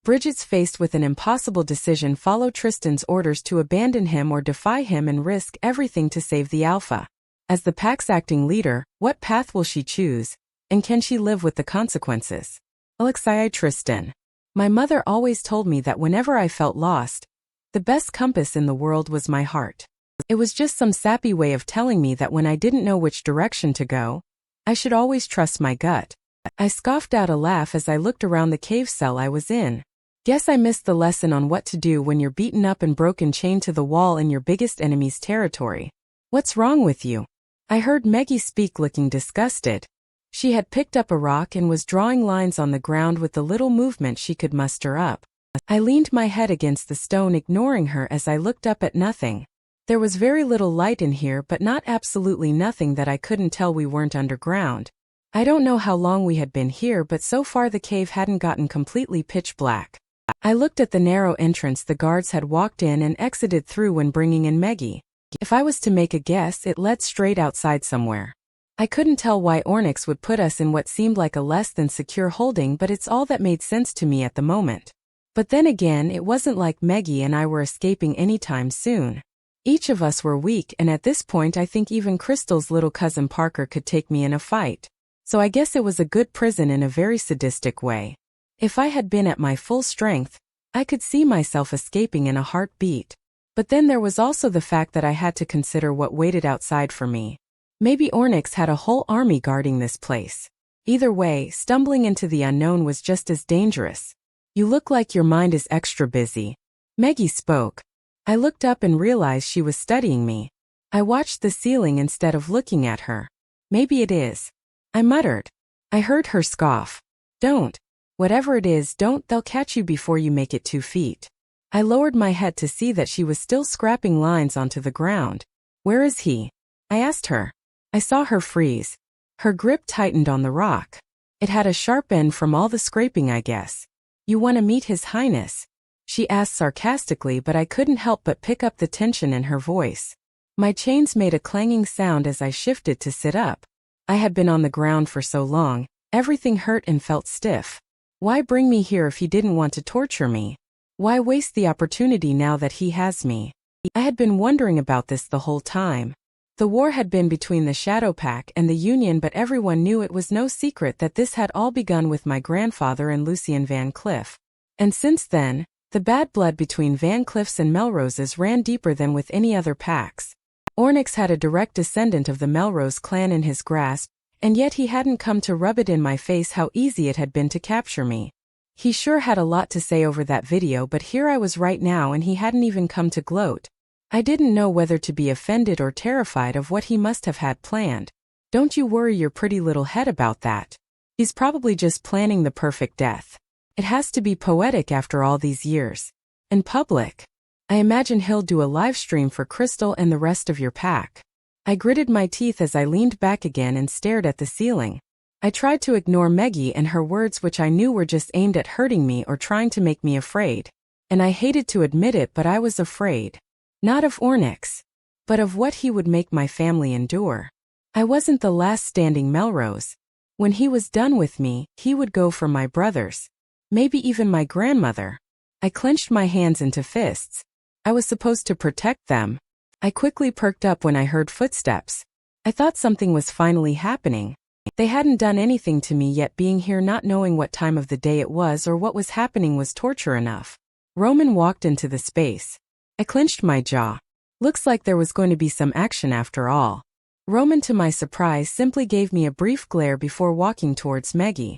Bridget's faced with an impossible decision: follow Tristan's orders to abandon him or defy him and risk everything to save the Alpha. As the pack's acting leader, what path will she choose, and can she live with the consequences? 𝐿𝐥𝐵 Tristan. My mother always told me that whenever I felt lost, the best compass in the world was my heart. It was just some sappy way of telling me that when I didn't know which direction to go, I should always trust my gut. I scoffed out a laugh as I looked around the cave cell I was in. Guess I missed the lesson on what to do when you're beaten up and broken, chained to the wall in your biggest enemy's territory. What's wrong with you? I heard 𝐼𝐸 speak, looking disgusted. She had picked up a rock and was drawing lines on the ground with the little movement she could muster up. I leaned my head against the stone, ignoring her as I looked up at nothing. There was very little light in here, but not absolutely nothing that I couldn't tell we weren't underground. I don't know how long we had been here, but so far the cave hadn't gotten completely pitch black. I looked at the narrow entrance the guards had walked in and exited through when bringing in 𝐼𝐸. If I was to make a guess, it led straight outside somewhere. I couldn't tell why Ornyx would put us in what seemed like a less than secure holding, but it's all that made sense to me at the moment. But then again, it wasn't like 𝐼𝐸 and I were escaping anytime soon. Each of us were weak, and at this point I think even Crystal's little cousin Parker could take me in a fight. So I guess it was a good prison in a very sadistic way. If I had been at my full strength, I could see myself escaping in a heartbeat. But then there was also the fact that I had to consider what waited outside for me. Maybe Ornyx had a whole army guarding this place. Either way, stumbling into the unknown was just as dangerous. You look like your mind is extra busy. 𝐼𝐸 spoke. I looked up and realized she was studying me. I watched the ceiling instead of looking at her. Maybe it is. I muttered. I heard her scoff. Don't. Whatever it is, don't. They'll catch you before you make it 2 feet. I lowered my head to see that she was still scrapping lines onto the ground. Where is he? I asked her. I saw her freeze. Her grip tightened on the rock. It had a sharp end from all the scraping, I guess. You want to meet His Highness? She asked sarcastically, but I couldn't help but pick up the tension in her voice. My chains made a clanging sound as I shifted to sit up. I had been on the ground for so long, everything hurt and felt stiff. Why bring me here if he didn't want to torture me? Why waste the opportunity now that he has me? I had been wondering about this the whole time. The war had been between the Shadow Pack and the Union, but everyone knew it was no secret that this had all begun with my grandfather and Lucien Van Cleef. And since then, the bad blood between Van Cleefs and Melroses ran deeper than with any other packs. Ornyx had a direct descendant of the Melrose clan in his grasp, and yet he hadn't come to rub it in my face how easy it had been to capture me. He sure had a lot to say over that video, but here I was right now and he hadn't even come to gloat. I didn't know whether to be offended or terrified of what he must have had planned. Don't you worry your pretty little head about that. He's probably just planning the perfect death. It has to be poetic after all these years. In public. I imagine he'll do a live stream for Crystal and the rest of your pack. I gritted my teeth as I leaned back again and stared at the ceiling. I tried to ignore 𝐼𝐸 and her words, which I knew were just aimed at hurting me or trying to make me afraid. And I hated to admit it, but I was afraid. Not of Ornyx, but of what he would make my family endure. I wasn't the last standing Melrose. When he was done with me, he would go for my brothers. Maybe even my grandmother. I clenched my hands into fists. I was supposed to protect them. I quickly perked up when I heard footsteps. I thought something was finally happening. They hadn't done anything to me yet. Being here, not knowing what time of the day it was or what was happening, was torture enough. Roman walked into the space. I clenched my jaw. Looks like there was going to be some action after all. Roman, to my surprise, simply gave me a brief glare before walking towards 𝐼𝐸.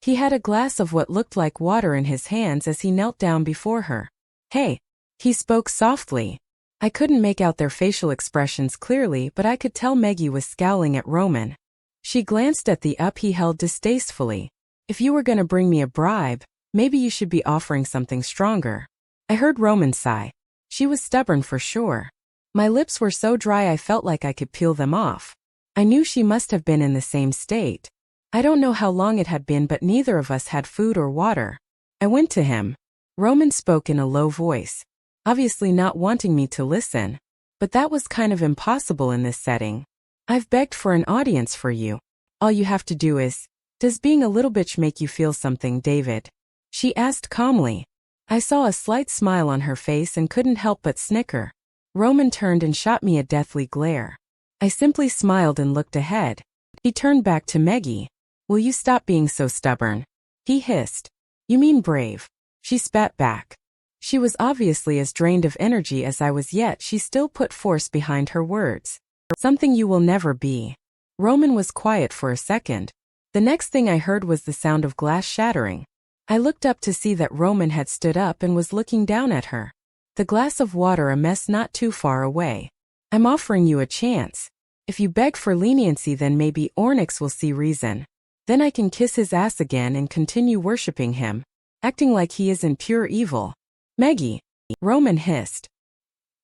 He had a glass of what looked like water in his hands as he knelt down before her. Hey, he spoke softly. I couldn't make out their facial expressions clearly, but I could tell 𝐼𝐸 was scowling at Roman. She glanced at the up he held distastefully. If you were going to bring me a bribe, maybe you should be offering something stronger. I heard Roman sigh. She was stubborn for sure. My lips were so dry I felt like I could peel them off. I knew she must have been in the same state. I don't know how long it had been, but neither of us had food or water. I went to him. Roman spoke in a low voice, obviously not wanting me to listen. But that was kind of impossible in this setting. I've begged for an audience for you. All you have to do is, does being a little bitch make you feel something, David? she asked calmly. I saw a slight smile on her face and couldn't help but snicker. Roman turned and shot me a deathly glare. I simply smiled and looked ahead. He turned back to Maggie. Will you stop being so stubborn? He hissed. You mean brave? She spat back. She was obviously as drained of energy as I was, yet she still put force behind her words. Something you will never be. Roman was quiet for a second. The next thing I heard was the sound of glass shattering. I looked up to see that Roman had stood up and was looking down at her. The glass of water a mess not too far away. I'm offering you a chance. If you beg for leniency, then maybe Ornyx will see reason. Then I can kiss his ass again and continue worshipping him, acting like he isn't pure evil. Maggie, Roman hissed.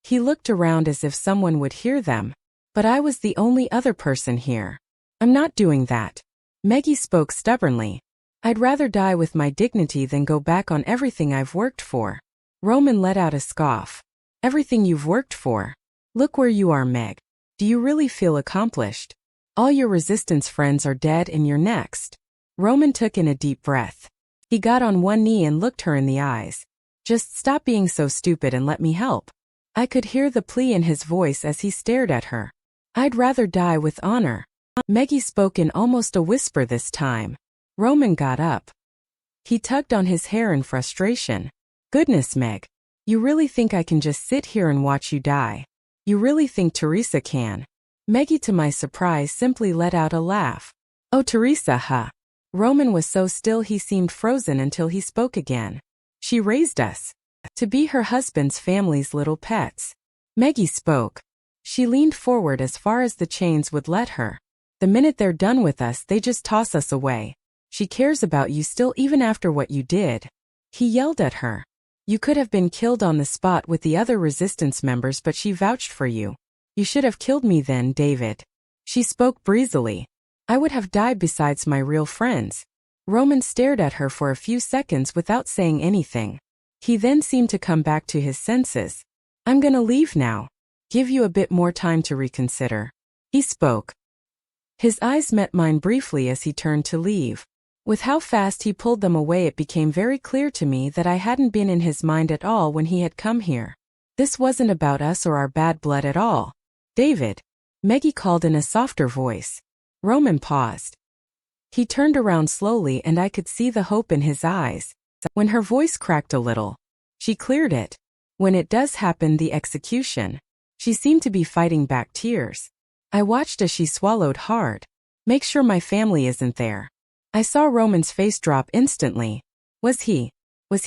He looked around as if someone would hear them, but I was the only other person here. I'm not doing that. Maggie spoke stubbornly. I'd rather die with my dignity than go back on everything I've worked for. Roman let out a scoff. Everything you've worked for? Look where you are, Meg. Do you really feel accomplished? All your resistance friends are dead and you're next. Roman took in a deep breath. He got on one knee and looked her in the eyes. Just stop being so stupid and let me help. I could hear the plea in his voice as he stared at her. I'd rather die with honor. Maggie spoke in almost a whisper this time. Roman got up. He tugged on his hair in frustration. Goodness, Meg. You really think I can just sit here and watch you die? You really think Teresa can? Maggie, to my surprise, simply let out a laugh. Oh, Teresa, huh? Roman was so still he seemed frozen until he spoke again. She raised us to be her husband's family's little pets. Maggie spoke. She leaned forward as far as the chains would let her. The minute they're done with us, they just toss us away. She cares about you still even after what you did. He yelled at her. You could have been killed on the spot with the other resistance members, but she vouched for you. You should have killed me then, David. She spoke breezily. I would have died besides my real friends. Roman stared at her for a few seconds without saying anything. He then seemed to come back to his senses. I'm gonna leave now. Give you a bit more time to reconsider. He spoke. His eyes met mine briefly as he turned to leave. With how fast he pulled them away, it became very clear to me that I hadn't been in his mind at all when he had come here. This wasn't about us or our bad blood at all. David, Maggie called in a softer voice. Roman paused. He turned around slowly and I could see the hope in his eyes. When her voice cracked a little, she cleared it. When it does happen, the execution. She seemed to be fighting back tears. I watched as she swallowed hard. Make sure my family isn't there. I saw Roman's face drop instantly. Was he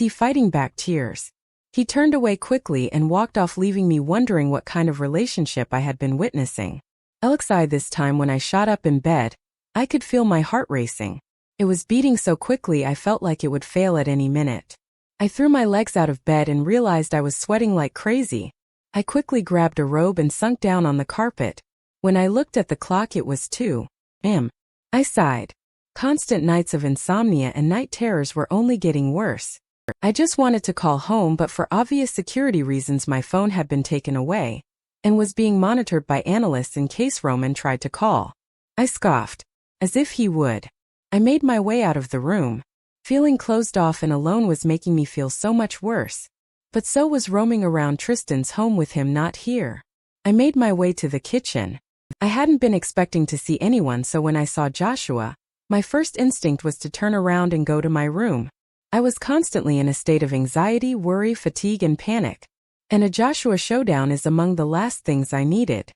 fighting back tears? He turned away quickly and walked off, leaving me wondering what kind of relationship I had been witnessing. 𝐿𝐥𝐲 this time when I shot up in bed, I could feel my heart racing. It was beating so quickly I felt like it would fail at any minute. I threw my legs out of bed and realized I was sweating like crazy. I quickly grabbed a robe and sunk down on the carpet. When I looked at the clock, it was 2 a.m. I sighed. Constant nights of insomnia and night terrors were only getting worse. I just wanted to call home, but for obvious security reasons my phone had been taken away and was being monitored by analysts in case Roman tried to call. I scoffed. As if he would. I made my way out of the room. Feeling closed off and alone was making me feel so much worse. But so was roaming around Tristan's home with him not here. I made my way to the kitchen. I hadn't been expecting to see anyone, so when I saw Joshua, my first instinct was to turn around and go to my room. I was constantly in a state of anxiety, worry, fatigue, and panic. And a Joshua showdown is among the last things I needed.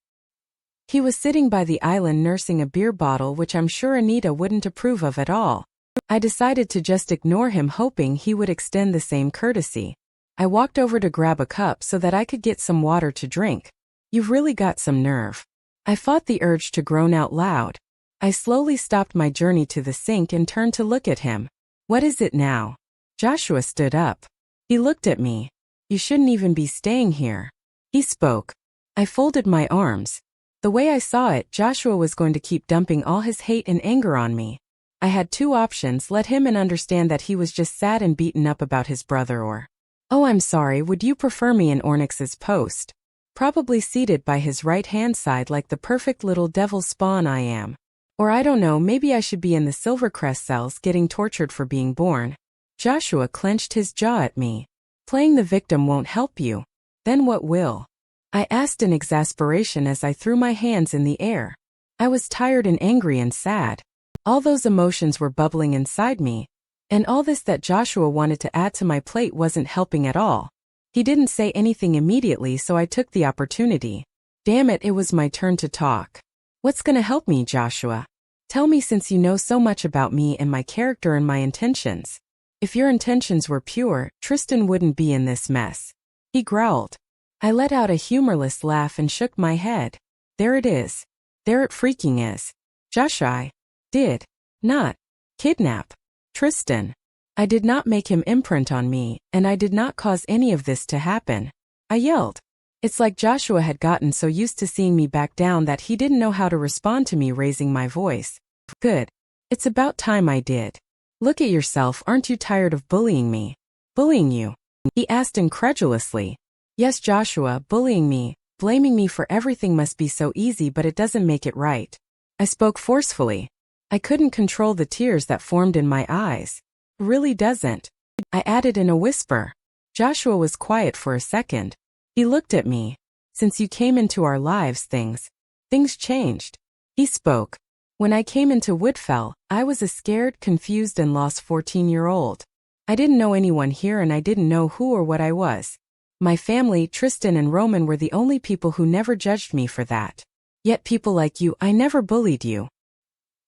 He was sitting by the island nursing a beer bottle, which I'm sure Anita wouldn't approve of at all. I decided to just ignore him, hoping he would extend the same courtesy. I walked over to grab a cup so that I could get some water to drink. You've really got some nerve. I fought the urge to groan out loud. I slowly stopped my journey to the sink and turned to look at him. What is it now? Joshua stood up. He looked at me. You shouldn't even be staying here. He spoke. I folded my arms. The way I saw it, Joshua was going to keep dumping all his hate and anger on me. I had two options: let him and understand that he was just sad and beaten up about his brother, or, oh, I'm sorry, would you prefer me in Ornyx's post? Probably seated by his right-hand side like the perfect little devil spawn I am. Or I don't know, maybe I should be in the Silvercrest cells getting tortured for being born. Joshua clenched his jaw at me. Playing the victim won't help you. Then what will? I asked in exasperation as I threw my hands in the air. I was tired and angry and sad. All those emotions were bubbling inside me. And all this that Joshua wanted to add to my plate wasn't helping at all. He didn't say anything immediately, so I took the opportunity. Damn it, it was my turn to talk. What's gonna help me, Joshua? Tell me, since you know so much about me and my character and my intentions. If your intentions were pure, Tristan wouldn't be in this mess. He growled. I let out a humorless laugh and shook my head. There it is. There it freaking is. Joshua, I did not kidnap Tristan. I did not make him imprint on me, and I did not cause any of this to happen. I yelled. It's like Joshua had gotten so used to seeing me back down that he didn't know how to respond to me raising my voice. Good. It's about time I did. Look at yourself, aren't you tired of bullying me? Bullying you? He asked incredulously. Yes, Joshua, bullying me, blaming me for everything must be so easy, but it doesn't make it right. I spoke forcefully. I couldn't control the tears that formed in my eyes. Really doesn't. I added in a whisper. Joshua was quiet for a second. He looked at me. Since you came into our lives, things changed. He spoke. When I came into Woodfell, I was a scared, confused, and lost 14-year-old. I didn't know anyone here, and I didn't know who or what I was. My family, Tristan and Roman, were the only people who never judged me for that. Yet people like you, I never bullied you.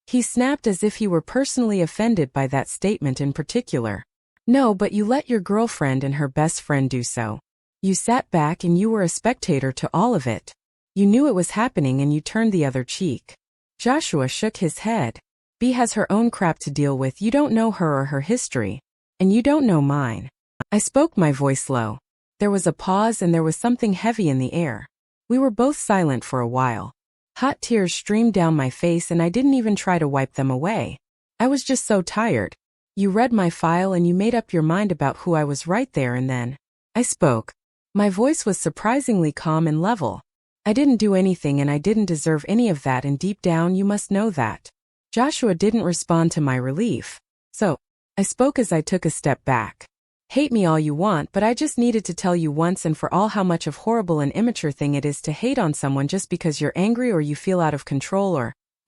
He snapped as if he were personally offended by that statement in particular. No, but you let your girlfriend and her best friend do so. You sat back and you were a spectator to all of it. You knew it was happening and you turned the other cheek. Joshua shook his head. Bea has her own crap to deal with. You don't know her or her history. And you don't know mine. I spoke, my voice low. There was a pause and there was something heavy in the air. We were both silent for a while. Hot tears streamed down my face and I didn't even try to wipe them away. I was just so tired. You read my file and you made up your mind about who I was right there and then. I spoke. My voice was surprisingly calm and level. I didn't do anything and I didn't deserve any of that, and deep down you must know that. Joshua didn't respond to my relief. So, I spoke as I took a step back. Hate me all you want, but I just needed to tell you once and for all how much of horrible and immature thing it is to hate on someone just because you're angry or you feel out of control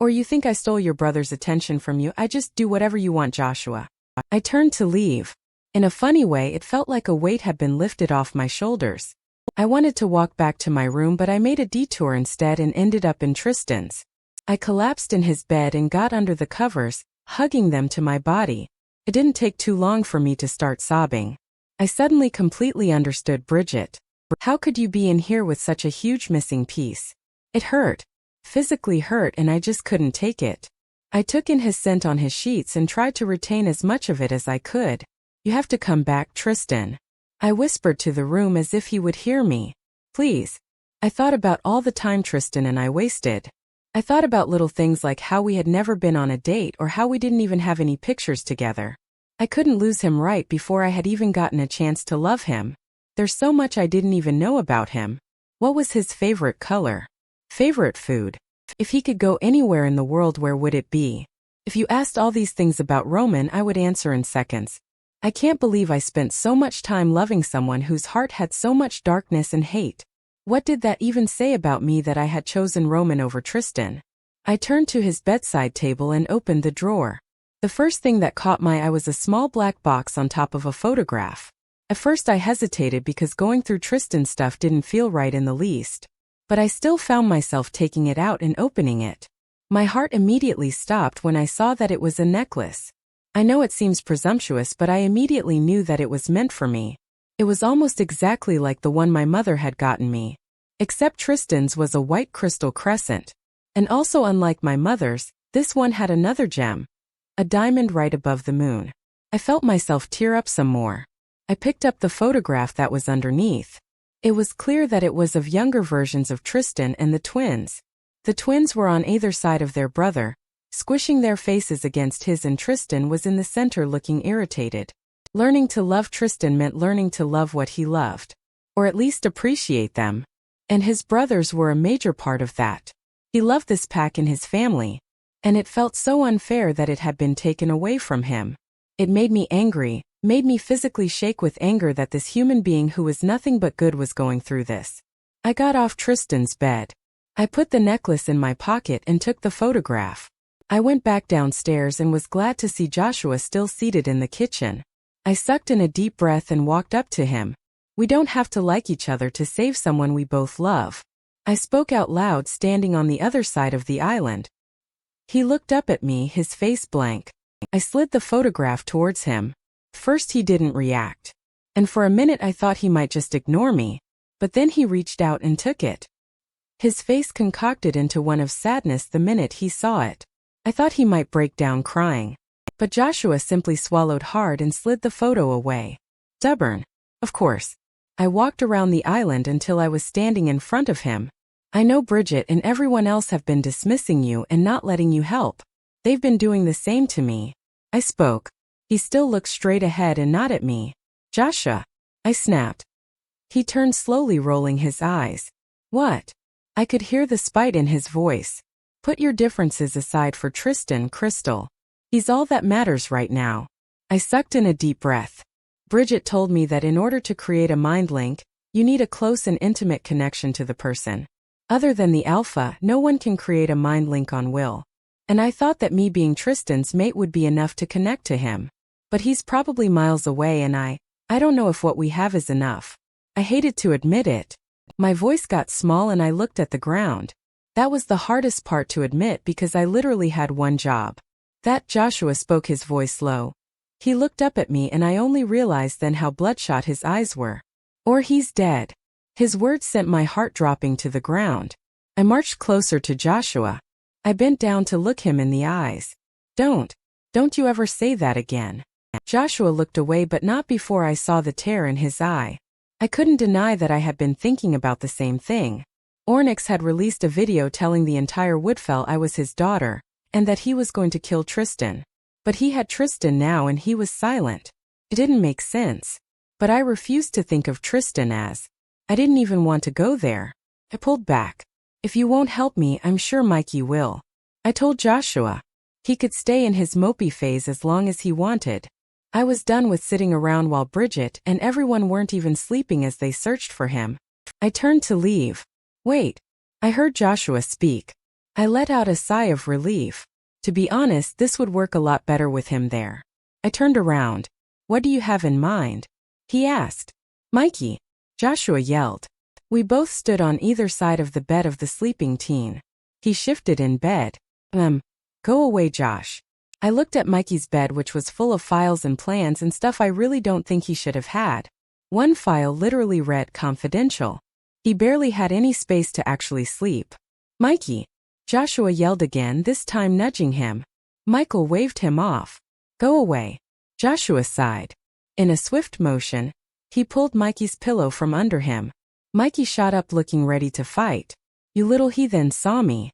or you think I stole your brother's attention from you. I just do whatever you want, Joshua. I turned to leave. In a funny way, it felt like a weight had been lifted off my shoulders. I wanted to walk back to my room, but I made a detour instead and ended up in Tristan's. I collapsed in his bed and got under the covers, hugging them to my body. It didn't take too long for me to start sobbing. I suddenly completely understood Bridget. How could you be in here with such a huge missing piece? It hurt. Physically hurt, and I just couldn't take it. I took in his scent on his sheets and tried to retain as much of it as I could. You have to come back, Tristan. I whispered to the room as if he would hear me. Please. I thought about all the time Tristan and I wasted. I thought about little things like how we had never been on a date or how we didn't even have any pictures together. I couldn't lose him right before I had even gotten a chance to love him. There's so much I didn't even know about him. What was his favorite color? Favorite food? If he could go anywhere in the world, where would it be? If you asked all these things about Roman, I would answer in seconds. I can't believe I spent so much time loving someone whose heart had so much darkness and hate. What did that even say about me that I had chosen Roman over Tristan? I turned to his bedside table and opened the drawer. The first thing that caught my eye was a small black box on top of a photograph. At first I hesitated because going through Tristan's stuff didn't feel right in the least. But I still found myself taking it out and opening it. My heart immediately stopped when I saw that it was a necklace. I know it seems presumptuous, but I immediately knew that it was meant for me. It was almost exactly like the one my mother had gotten me. Except Tristan's was a white crystal crescent. And also, unlike my mother's, this one had another gem. A diamond right above the moon. I felt myself tear up some more. I picked up the photograph that was underneath. It was clear that it was of younger versions of Tristan and the twins. The twins were on either side of their brother, squishing their faces against his, and Tristan was in the center looking irritated. Learning to love Tristan meant learning to love what he loved. Or at least appreciate them. And his brothers were a major part of that. He loved this pack in his family. And it felt so unfair that it had been taken away from him. It made me angry, made me physically shake with anger that this human being who was nothing but good was going through this. I got off Tristan's bed. I put the necklace in my pocket and took the photograph. I went back downstairs and was glad to see Joshua still seated in the kitchen. I sucked in a deep breath and walked up to him. We don't have to like each other to save someone we both love. I spoke out loud standing on the other side of the island. He looked up at me, his face blank. I slid the photograph towards him. First he didn't react. And for a minute I thought he might just ignore me. But then he reached out and took it. His face concocted into one of sadness the minute he saw it. I thought he might break down crying. But Joshua simply swallowed hard and slid the photo away. Stubborn. Of course. I walked around the island until I was standing in front of him. I know Bridget and everyone else have been dismissing you and not letting you help. They've been doing the same to me. I spoke. He still looked straight ahead and not at me. Joshua. I snapped. He turned slowly, rolling his eyes. What? I could hear the spite in his voice. Put your differences aside for Tristan, Crystal. He's all that matters right now. I sucked in a deep breath. Bridget told me that in order to create a mind link, you need a close and intimate connection to the person. Other than the alpha, no one can create a mind link on will. And I thought that me being Tristan's mate would be enough to connect to him. But he's probably miles away and I don't know if what we have is enough. I hated to admit it. My voice got small and I looked at the ground. That was the hardest part to admit because I literally had one job. That Joshua spoke, his voice low. He looked up at me and I only realized then how bloodshot his eyes were. Or he's dead. His words sent my heart dropping to the ground. I marched closer to Joshua. I bent down to look him in the eyes. Don't you ever say that again. Joshua looked away, but not before I saw the tear in his eye. I couldn't deny that I had been thinking about the same thing. Ornyx had released a video telling the entire Woodfell I was his daughter, and that he was going to kill Tristan. But he had Tristan now and he was silent. It didn't make sense. But I refused to think of Tristan as. I didn't even want to go there. I pulled back. If you won't help me, I'm sure Mikey will. I told Joshua. He could stay in his mopey phase as long as he wanted. I was done with sitting around while Bridget and everyone weren't even sleeping as they searched for him. I turned to leave. Wait. I heard Joshua speak. I let out a sigh of relief. To be honest, this would work a lot better with him there. I turned around. What do you have in mind? He asked. Mikey. Joshua yelled. We both stood on either side of the bed of the sleeping teen. He shifted in bed. Go away, Josh. I looked at Mikey's bed, which was full of files and plans and stuff I really don't think he should have had. One file literally read confidential. He barely had any space to actually sleep. Mikey. Joshua yelled again, this time nudging him. Michael waved him off. Go away. Joshua sighed. In a swift motion, he pulled Mikey's pillow from under him. Mikey shot up looking ready to fight. You little heathen saw me.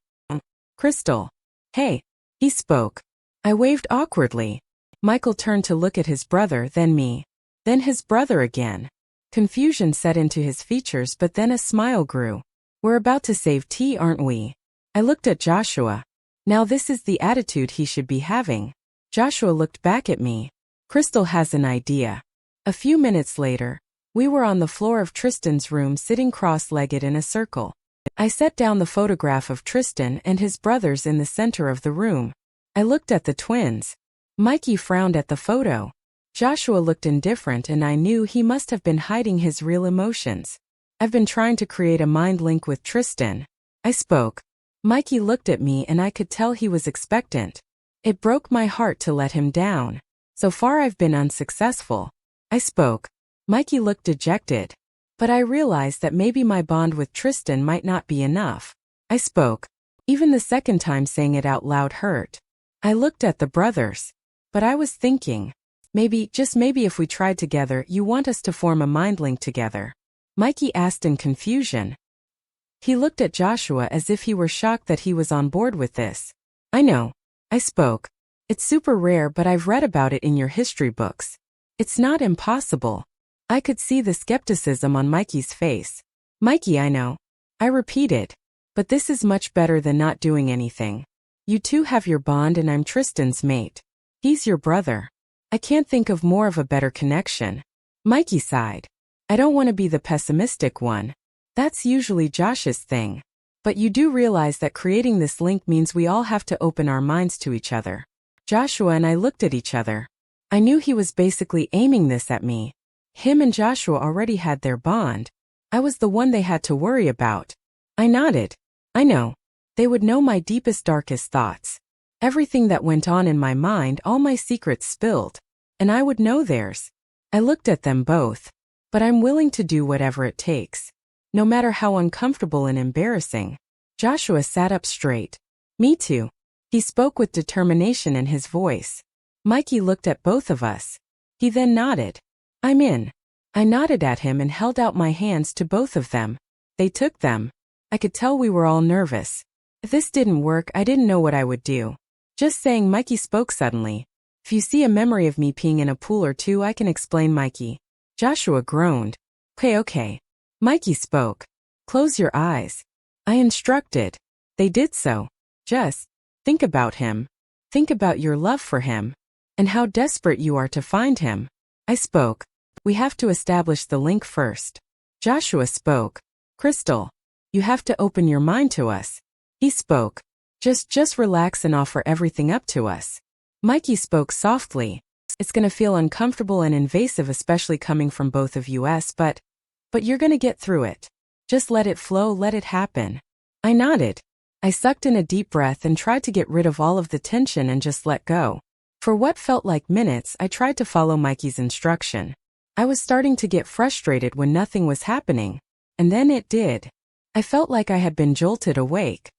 Crystal. Hey. He spoke. I waved awkwardly. Michael turned to look at his brother, then me. Then his brother again. Confusion set into his features, but then a smile grew. We're about to save tea, aren't we? I looked at Joshua. Now this is the attitude he should be having. Joshua looked back at me. Crystal has an idea. A few minutes later, we were on the floor of Tristan's room sitting cross-legged in a circle. I set down the photograph of Tristan and his brothers in the center of the room. I looked at the twins. Mikey frowned at the photo. Joshua looked indifferent and I knew he must have been hiding his real emotions. I've been trying to create a mind link with Tristan. I spoke. Mikey looked at me and I could tell he was expectant. It broke my heart to let him down. So far I've been unsuccessful. I spoke. Mikey looked dejected. But I realized that maybe my bond with Tristan might not be enough. I spoke. Even the second time saying it out loud hurt. I looked at the brothers. But I was thinking. Maybe, just maybe if we tried together, you want us to form a mind link together? Mikey asked in confusion. He looked at Joshua as if he were shocked that he was on board with this. I know. I spoke. It's super rare, but I've read about it in your history books. It's not impossible. I could see the skepticism on Mikey's face. Mikey, I know. I repeated. But this is much better than not doing anything. You two have your bond and I'm Tristan's mate. He's your brother. I can't think of more of a better connection. Mikey sighed. I don't want to be the pessimistic one. That's usually Josh's thing. But you do realize that creating this link means we all have to open our minds to each other. Joshua and I looked at each other. I knew he was basically aiming this at me. Him and Joshua already had their bond. I was the one they had to worry about. I nodded. I know. They would know my deepest, darkest thoughts. Everything that went on in my mind, all my secrets spilled. And I would know theirs. I looked at them both. But I'm willing to do whatever it takes. No matter how uncomfortable and embarrassing. Joshua sat up straight. Me too. He spoke with determination in his voice. Mikey looked at both of us. He then nodded. I'm in. I nodded at him and held out my hands to both of them. They took them. I could tell we were all nervous. If this didn't work, I didn't know what I would do. Just saying. Mikey spoke suddenly. If you see a memory of me peeing in a pool or two, I can explain. Mikey. Joshua groaned. Okay. Mikey spoke. Close your eyes. I instructed. They did so. Just think about him. Think about your love for him. And how desperate you are to find him. I spoke. We have to establish the link first. Joshua spoke. Crystal. You have to open your mind to us. He spoke. Just relax and offer everything up to us. Mikey spoke softly. It's gonna feel uncomfortable and invasive, especially coming from both of us, but you're gonna get through it. Just let it flow, let it happen. I nodded. I sucked in a deep breath and tried to get rid of all of the tension and just let go. For what felt like minutes, I tried to follow Mikey's instruction. I was starting to get frustrated when nothing was happening. And then it did. I felt like I had been jolted awake.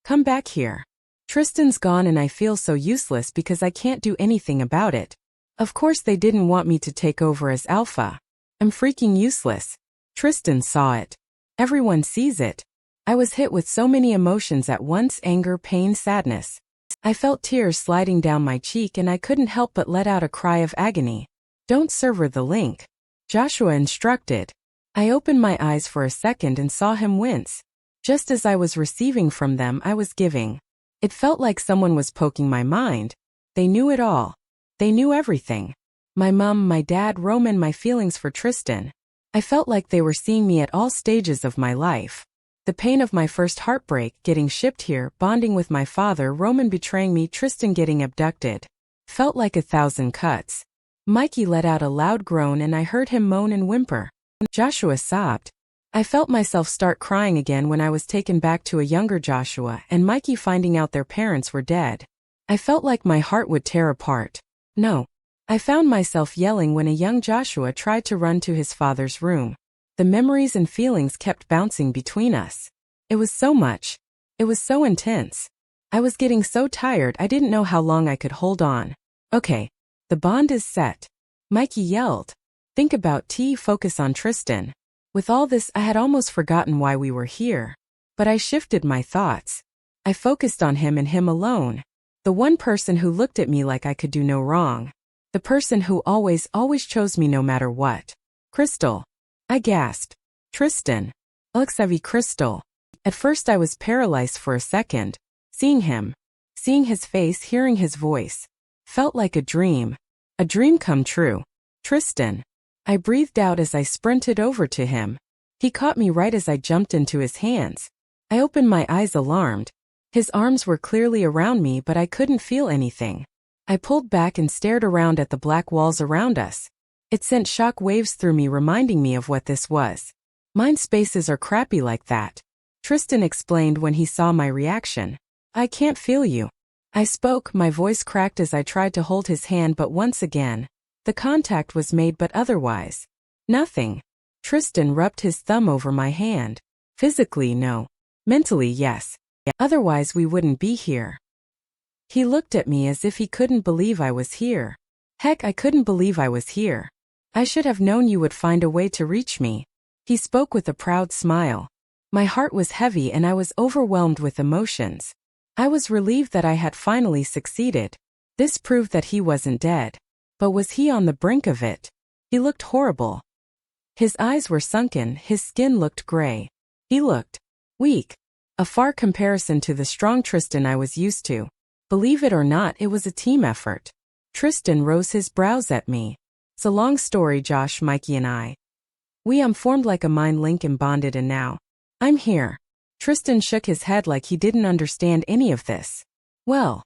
Come back here. Tristan's gone and I feel so useless because I can't do anything about it. Of course they didn't want me to take over as alpha. I'm freaking useless. Tristan saw it. Everyone sees it. I was hit with so many emotions at once: anger, pain, sadness. I felt tears sliding down my cheek and I couldn't help but let out a cry of agony. Don't sever the link. Joshua instructed. I opened my eyes for a second and saw him wince. Just as I was receiving from them, I was giving. It felt like someone was poking my mind. They knew it all. They knew everything. My mom, my dad, Roman, my feelings for Tristan. I felt like they were seeing me at all stages of my life. The pain of my first heartbreak, getting shipped here, bonding with my father, Roman betraying me, Tristan getting abducted. Felt like 1,000 cuts. Mikey let out a loud groan and I heard him moan and whimper. Joshua sobbed. I felt myself start crying again when I was taken back to a younger Joshua and Mikey finding out their parents were dead. I felt like my heart would tear apart. No. I found myself yelling when a young Joshua tried to run to his father's room. The memories and feelings kept bouncing between us. It was so much. It was so intense. I was getting so tired I didn't know how long I could hold on. Okay. The bond is set. Mikey yelled. Think about focus on Tristan. With all this, I had almost forgotten why we were here. But I shifted my thoughts. I focused on him and him alone. The one person who looked at me like I could do no wrong. The person who always chose me no matter what. Crystal. I gasped. Tristan. 𝐿𝐸𝐧 Crystal. At first I was paralyzed for a second. Seeing him. Seeing his face, hearing his voice. Felt like a dream. A dream come true. Tristan. I breathed out as I sprinted over to him. He caught me right as I jumped into his hands. I opened my eyes alarmed. His arms were clearly around me but I couldn't feel anything. I pulled back and stared around at the black walls around us. It sent shock waves through me, reminding me of what this was. Mind spaces are crappy like that. Tristan explained when he saw my reaction. I can't feel you. I spoke, my voice cracked as I tried to hold his hand, but once again, the contact was made but otherwise. Nothing. Tristan rubbed his thumb over my hand. Physically, no. Mentally, yes. Otherwise we wouldn't be here. He looked at me as if he couldn't believe I was here. Heck, I couldn't believe I was here. I should have known you would find a way to reach me. He spoke with a proud smile. My heart was heavy and I was overwhelmed with emotions. I was relieved that I had finally succeeded. This proved that he wasn't dead. But was he on the brink of it? He looked horrible. His eyes were sunken, his skin looked gray. He looked weak. A far comparison to the strong Tristan I was used to. Believe it or not, it was a team effort. Tristan rose his brows at me. It's a long story, Josh, Mikey and I. We formed like a mind link and bonded, and now I'm here. Tristan shook his head like he didn't understand any of this. Well,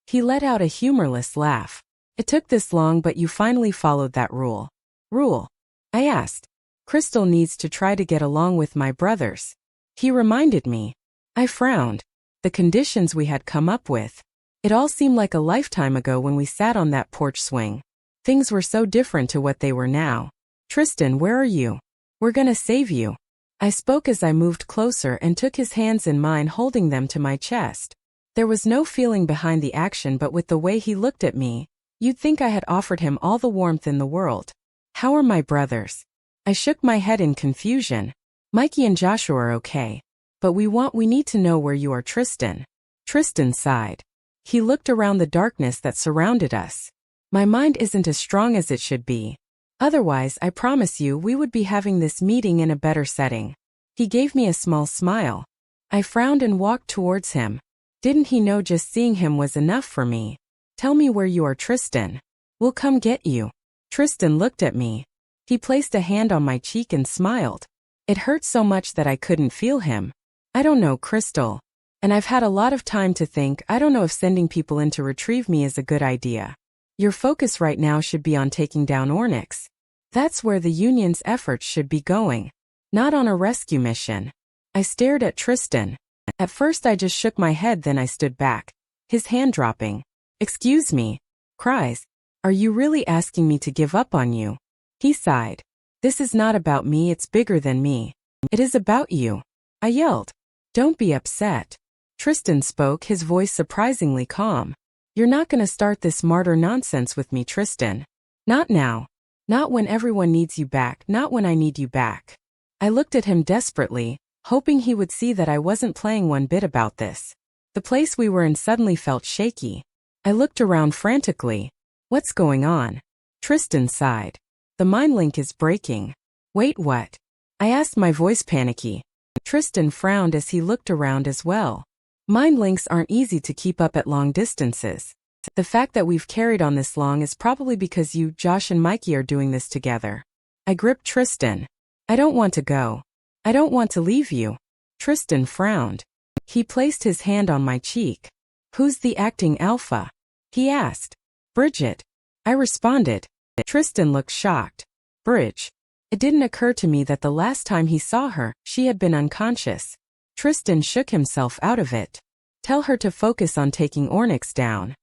he let out a humorless laugh. It took this long, but you finally followed that rule. Rule? I asked. Crystal needs to try to get along with my brothers. He reminded me. I frowned. The conditions we had come up with. It all seemed like a lifetime ago when we sat on that porch swing. Things were so different to what they were now. Tristan, where are you? We're gonna save you. I spoke as I moved closer and took his hands in mine, holding them to my chest. There was no feeling behind the action, but with the way he looked at me, you'd think I had offered him all the warmth in the world. How are my brothers? I shook my head in confusion. Mikey and Joshua are okay. But we need to know where you are, Tristan. Tristan sighed. He looked around the darkness that surrounded us. My mind isn't as strong as it should be. Otherwise, I promise you, we would be having this meeting in a better setting. He gave me a small smile. I frowned and walked towards him. Didn't he know just seeing him was enough for me? Tell me where you are, Tristan. We'll come get you. Tristan looked at me. He placed a hand on my cheek and smiled. It hurt so much that I couldn't feel him. I don't know, Crystal. And I've had a lot of time to think. I don't know if sending people in to retrieve me is a good idea. Your focus right now should be on taking down Ornyx. That's where the Union's efforts should be going. Not on a rescue mission. I stared at Tristan. At first I just shook my head, then I stood back. His hand dropping. Excuse me. Cries. Are you really asking me to give up on you? He sighed. This is not about me, it's bigger than me. It is about you. I yelled. Don't be upset. Tristan spoke, his voice surprisingly calm. You're not gonna start this martyr nonsense with me, Tristan. Not now. Not when everyone needs you back, not when I need you back. I looked at him desperately, hoping he would see that I wasn't playing one bit about this. The place we were in suddenly felt shaky. I looked around frantically. What's going on? Tristan sighed. The mind link is breaking. Wait, what? I asked, my voice panicky. Tristan frowned as he looked around as well. Mind links aren't easy to keep up at long distances. The fact that we've carried on this long is probably because you, Josh and Mikey are doing this together. I gripped Tristan. I don't want to go. I don't want to leave you. Tristan frowned. He placed his hand on my cheek. Who's the acting alpha? He asked. Bridget. I responded. Tristan looked shocked. Bridge. It didn't occur to me that the last time he saw her, she had been unconscious. Tristan shook himself out of it. Tell her to focus on taking Ornyx down.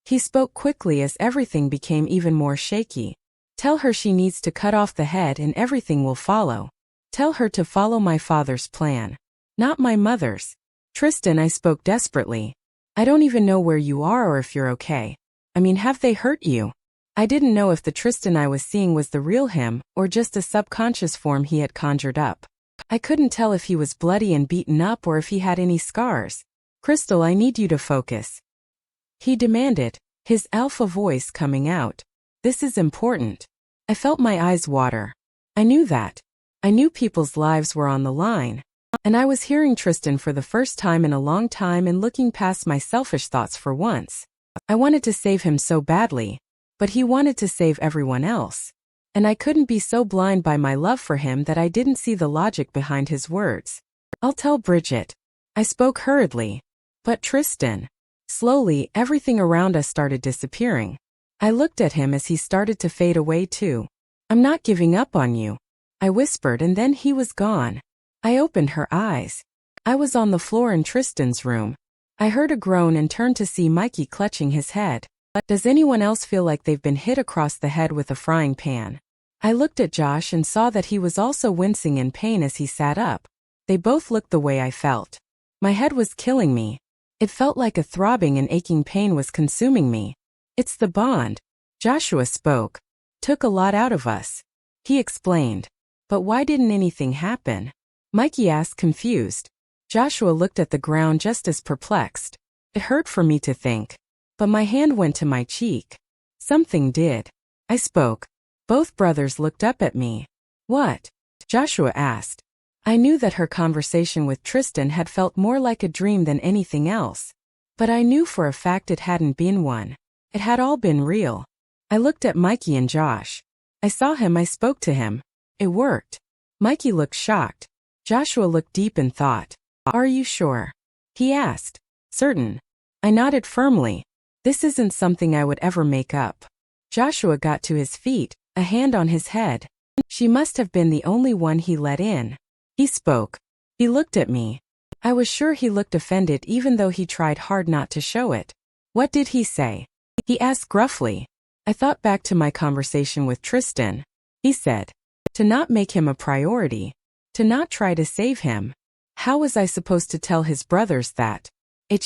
He spoke quickly as everything became even more shaky. Tell her she needs to cut off the head and everything will follow. Tell her to follow my father's plan. Not my mother's. Tristan, I spoke desperately. I don't even know where you are or if you're okay. I mean, have they hurt you? I didn't know if the Tristan I was seeing was the real him or just a subconscious form he had conjured up. I couldn't tell if he was bloody and beaten up or if he had any scars. Crystal, I need you to focus. He demanded, his alpha voice coming out. This is important. I felt my eyes water. I knew that. I knew people's lives were on the line. And I was hearing Tristan for the first time in a long time and looking past my selfish thoughts for once. I wanted to save him so badly. But he wanted to save everyone else. And I couldn't be so blind by my love for him that I didn't see the logic behind his words. I'll tell Bridget. I spoke hurriedly. But Tristan. Slowly, everything around us started disappearing. I looked at him as he started to fade away too. I'm not giving up on you. I whispered, and then he was gone. I opened her eyes. I was on the floor in Tristan's room. I heard a groan and turned to see Mikey clutching his head. Does anyone else feel like they've been hit across the head with a frying pan? I looked at Josh and saw that he was also wincing in pain as he sat up. They both looked the way I felt. My head was killing me. It felt like a throbbing and aching pain was consuming me. It's the bond. Joshua spoke. Took a lot out of us. He explained. But why didn't anything happen? Mikey asked, confused. Joshua looked at the ground just as perplexed. It hurt for me to think. But my hand went to my cheek. Something did. I spoke. Both brothers looked up at me. What? Joshua asked. I knew that her conversation with Tristan had felt more like a dream than anything else. But I knew for a fact it hadn't been one. It had all been real. I looked at Mikey and Josh. I saw him, I spoke to him. It worked. Mikey looked shocked. Joshua looked deep in thought. Are you sure? He asked. Certain. I nodded firmly. This isn't something I would ever make up. Joshua got to his feet, a hand on his head. She must have been the only one he let in. He spoke. He looked at me. I was sure he looked offended even though he tried hard not to show it. What did he say? He asked gruffly. I thought back to my conversation with Tristan. He said, to not make him a priority. To not try to save him. How was I supposed to tell his brothers that? He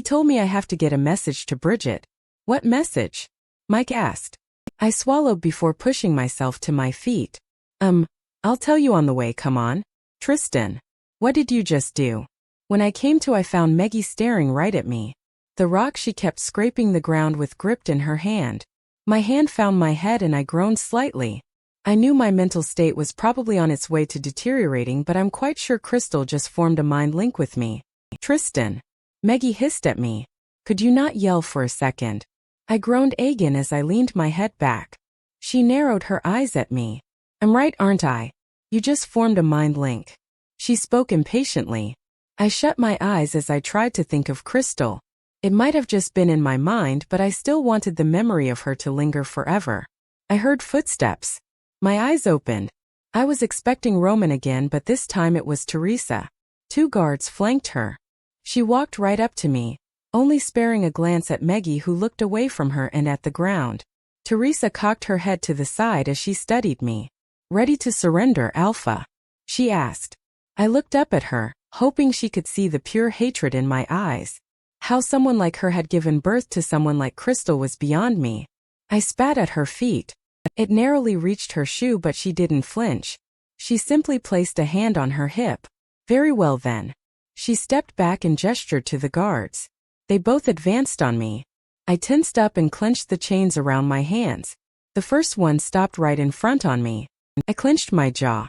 told me I have to get a message to Bridget. What message? Mike asked. I swallowed before pushing myself to my feet. I'll tell you on the way, come on. Tristan. What did you just do? When I came to, I found Maggie staring right at me. The rock she kept scraping the ground with gripped in her hand. My hand found my head and I groaned slightly. I knew my mental state was probably on its way to deteriorating, but I'm quite sure Crystal just formed a mind link with me. Tristan. Maggie hissed at me. Could you not yell for a second? I groaned again as I leaned my head back. She narrowed her eyes at me. I'm right, aren't I? You just formed a mind link. She spoke impatiently. I shut my eyes as I tried to think of Crystal. It might have just been in my mind, but I still wanted the memory of her to linger forever. I heard footsteps. My eyes opened. I was expecting Roman again, but this time it was Teresa. 2 guards flanked her. She walked right up to me, only sparing a glance at Maggie, who looked away from her and at the ground. Teresa cocked her head to the side as she studied me. Ready to surrender, Alpha? She asked. I looked up at her, hoping she could see the pure hatred in my eyes. How someone like her had given birth to someone like Crystal was beyond me. I spat at her feet. It narrowly reached her shoe, but she didn't flinch. She simply placed a hand on her hip. Very well then. She stepped back and gestured to the guards. They both advanced on me. I tensed up and clenched the chains around my hands. The first one stopped right in front on me. I clenched my jaw.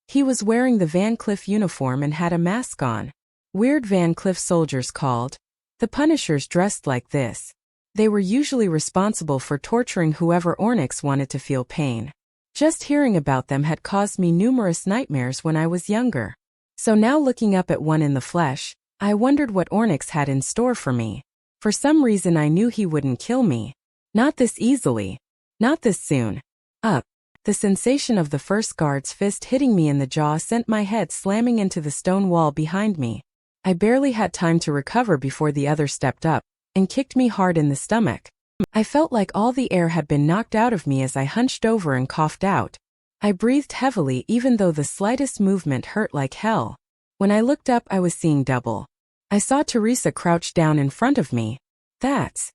He was wearing the Van Cleef uniform and had a mask on. Weird Van Cleef soldiers called. The Punishers dressed like this. They were usually responsible for torturing whoever Ornyx wanted to feel pain. Just hearing about them had caused me numerous nightmares when I was younger. So now, looking up at one in the flesh, I wondered what Ornyx had in store for me. For some reason I knew he wouldn't kill me. Not this easily. Not this soon. Up. The sensation of the first guard's fist hitting me in the jaw sent my head slamming into the stone wall behind me. I barely had time to recover before the other stepped up and kicked me hard in the stomach. I felt like all the air had been knocked out of me as I hunched over and coughed out. I breathed heavily even though the slightest movement hurt like hell. When I looked up, I was seeing double. I saw Teresa crouched down in front of me. That's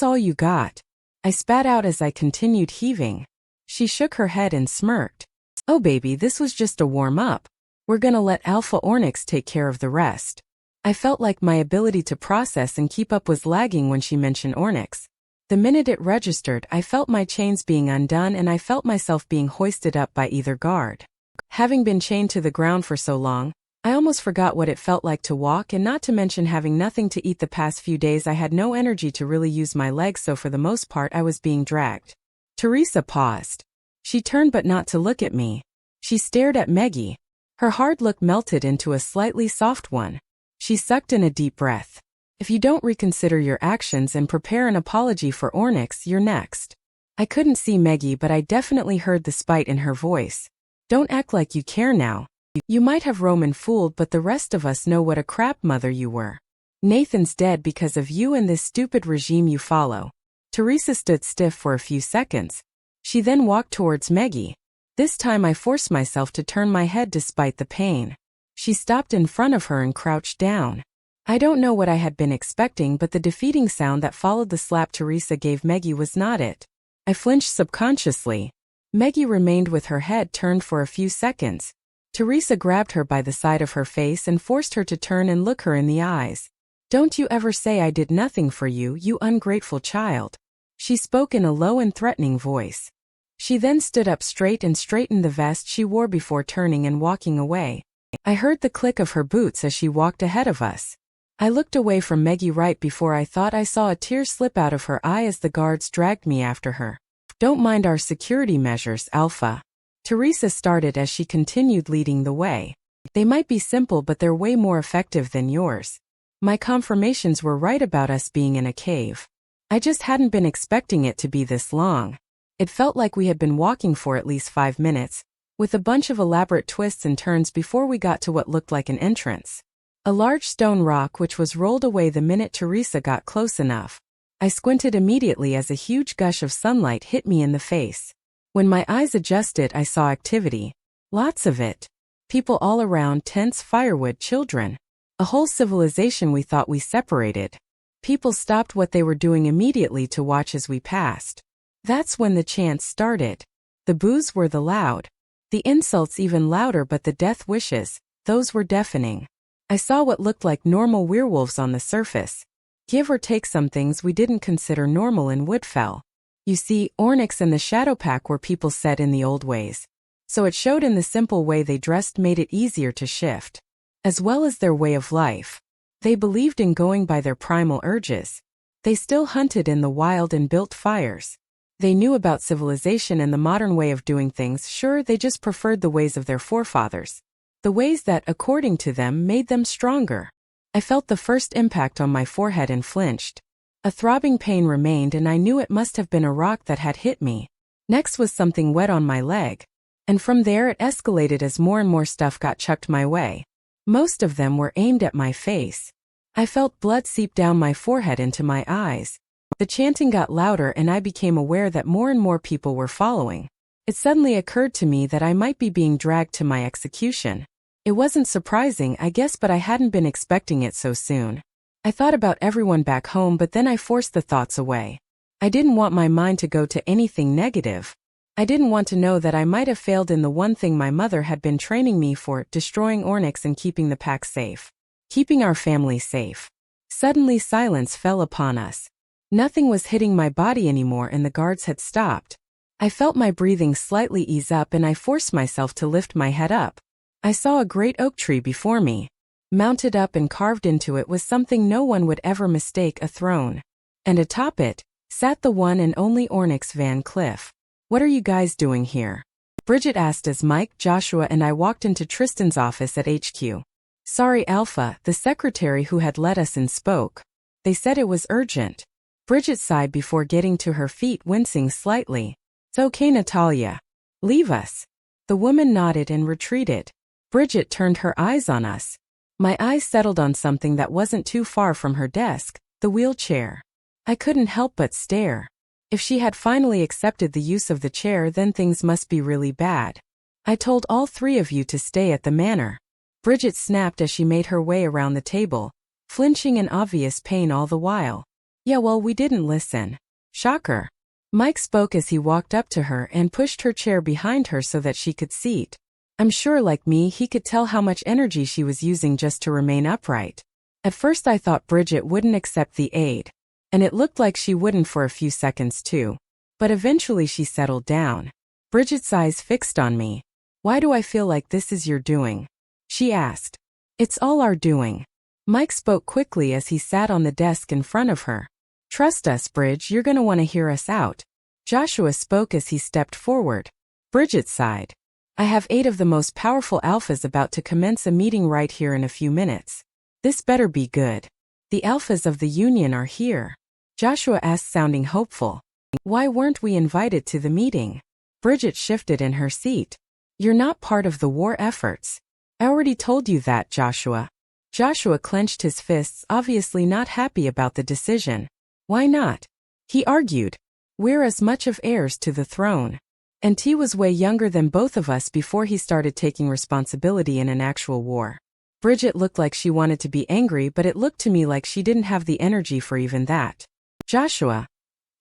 all you got. I spat out as I continued heaving. She shook her head and smirked. Oh baby, this was just a warm-up. We're gonna let Alpha Ornyx take care of the rest. I felt like my ability to process and keep up was lagging when she mentioned Ornyx. The minute it registered, I felt my chains being undone and I felt myself being hoisted up by either guard. Having been chained to the ground for so long, I almost forgot what it felt like to walk, and not to mention having nothing to eat the past few days, I had no energy to really use my legs, so for the most part I was being dragged. Teresa paused. She turned, but not to look at me. She stared at Maggie. Her hard look melted into a slightly soft one. She sucked in a deep breath. If you don't reconsider your actions and prepare an apology for Ornyx, you're next. I couldn't see Maggie, but I definitely heard the spite in her voice. Don't act like you care now. You might have Roman fooled, but the rest of us know what a crap mother you were. Nathan's dead because of you and this stupid regime you follow. Teresa stood stiff for a few seconds. She then walked towards Maggie. This time I forced myself to turn my head despite the pain. She stopped in front of her and crouched down. I don't know what I had been expecting, but the defeating sound that followed the slap Teresa gave Maggie was not it. I flinched subconsciously. Maggie remained with her head turned for a few seconds. Teresa grabbed her by the side of her face and forced her to turn and look her in the eyes. Don't you ever say I did nothing for you, you ungrateful child. She spoke in a low and threatening voice. She then stood up straight and straightened the vest she wore before turning and walking away. I heard the click of her boots as she walked ahead of us. I looked away from Maggie right before I thought I saw a tear slip out of her eye as the guards dragged me after her. Don't mind our security measures, Alpha. Teresa started as she continued leading the way. They might be simple, but they're way more effective than yours. My confirmations were right about us being in a cave. I just hadn't been expecting it to be this long. It felt like we had been walking for at least 5 minutes, with a bunch of elaborate twists and turns before we got to what looked like an entrance. A large stone rock which was rolled away the minute Teresa got close enough. I squinted immediately as a huge gush of sunlight hit me in the face. When my eyes adjusted, I saw activity. Lots of it. People all around, tents, firewood, children. A whole civilization we thought we separated. People stopped what they were doing immediately to watch as we passed. That's when the chants started. The boos were the loud. The insults even louder, but the death wishes, those were deafening. I saw what looked like normal werewolves on the surface. Give or take some things we didn't consider normal in Woodfell. You see, Ornyx and the Shadow Pack were people set in the old ways. So it showed in the simple way they dressed made it easier to shift. As well as their way of life. They believed in going by their primal urges. They still hunted in the wild and built fires. They knew about civilization and the modern way of doing things. Sure, they just preferred the ways of their forefathers. The ways that, according to them, made them stronger. I felt the first impact on my forehead and flinched. A throbbing pain remained, and I knew it must have been a rock that had hit me. Next was something wet on my leg. And from there it escalated as more and more stuff got chucked my way. Most of them were aimed at my face. I felt blood seep down my forehead into my eyes. The chanting got louder, and I became aware that more and more people were following. It suddenly occurred to me that I might be being dragged to my execution. It wasn't surprising, I guess, but I hadn't been expecting it so soon. I thought about everyone back home, but then I forced the thoughts away. I didn't want my mind to go to anything negative. I didn't want to know that I might have failed in the one thing my mother had been training me for, destroying Ornyx and keeping the pack safe. Keeping our family safe. Suddenly silence fell upon us. Nothing was hitting my body anymore, and the guards had stopped. I felt my breathing slightly ease up, and I forced myself to lift my head up. I saw a great oak tree before me. Mounted up and carved into it was something no one would ever mistake, a throne. And atop it sat the one and only Ornyx Van Cliff. "What are you guys doing here?" Bridget asked as Mike, Joshua, and I walked into Tristan's office at HQ. "Sorry, Alpha," the secretary who had let us in spoke. "They said it was urgent." Bridget sighed before getting to her feet, wincing slightly. "It's okay, Natalia. Leave us." The woman nodded and retreated. Bridget turned her eyes on us. My eyes settled on something that wasn't too far from her desk, the wheelchair. I couldn't help but stare. If she had finally accepted the use of the chair, then things must be really bad. "I told all 3 of you to stay at the manor." Bridget snapped as she made her way around the table, flinching in obvious pain all the while. "Yeah, well, we didn't listen." "Shocker." Mike spoke as he walked up to her and pushed her chair behind her so that she could seat. I'm sure, like me, he could tell how much energy she was using just to remain upright. At first I thought Bridget wouldn't accept the aid. And it looked like she wouldn't for a few seconds too. But eventually she settled down. Bridget's eyes fixed on me. "Why do I feel like this is your doing?" she asked. "It's all our doing." Mike spoke quickly as he sat on the desk in front of her. "Trust us, Bridge, you're gonna want to hear us out." Joshua spoke as he stepped forward. Bridget sighed. "I have 8 of the most powerful alphas about to commence a meeting right here in a few minutes. This better be good. The alphas of the Union are here." Joshua asked, sounding hopeful. "Why weren't we invited to the meeting?" Bridget shifted in her seat. "You're not part of the war efforts." "I already told you that, Joshua." Joshua clenched his fists, obviously not happy about the decision. "Why not?" he argued. "We're as much of heirs to the throne. And T was way younger than both of us before he started taking responsibility in an actual war." Bridget looked like she wanted to be angry, but it looked to me like she didn't have the energy for even that. "Joshua,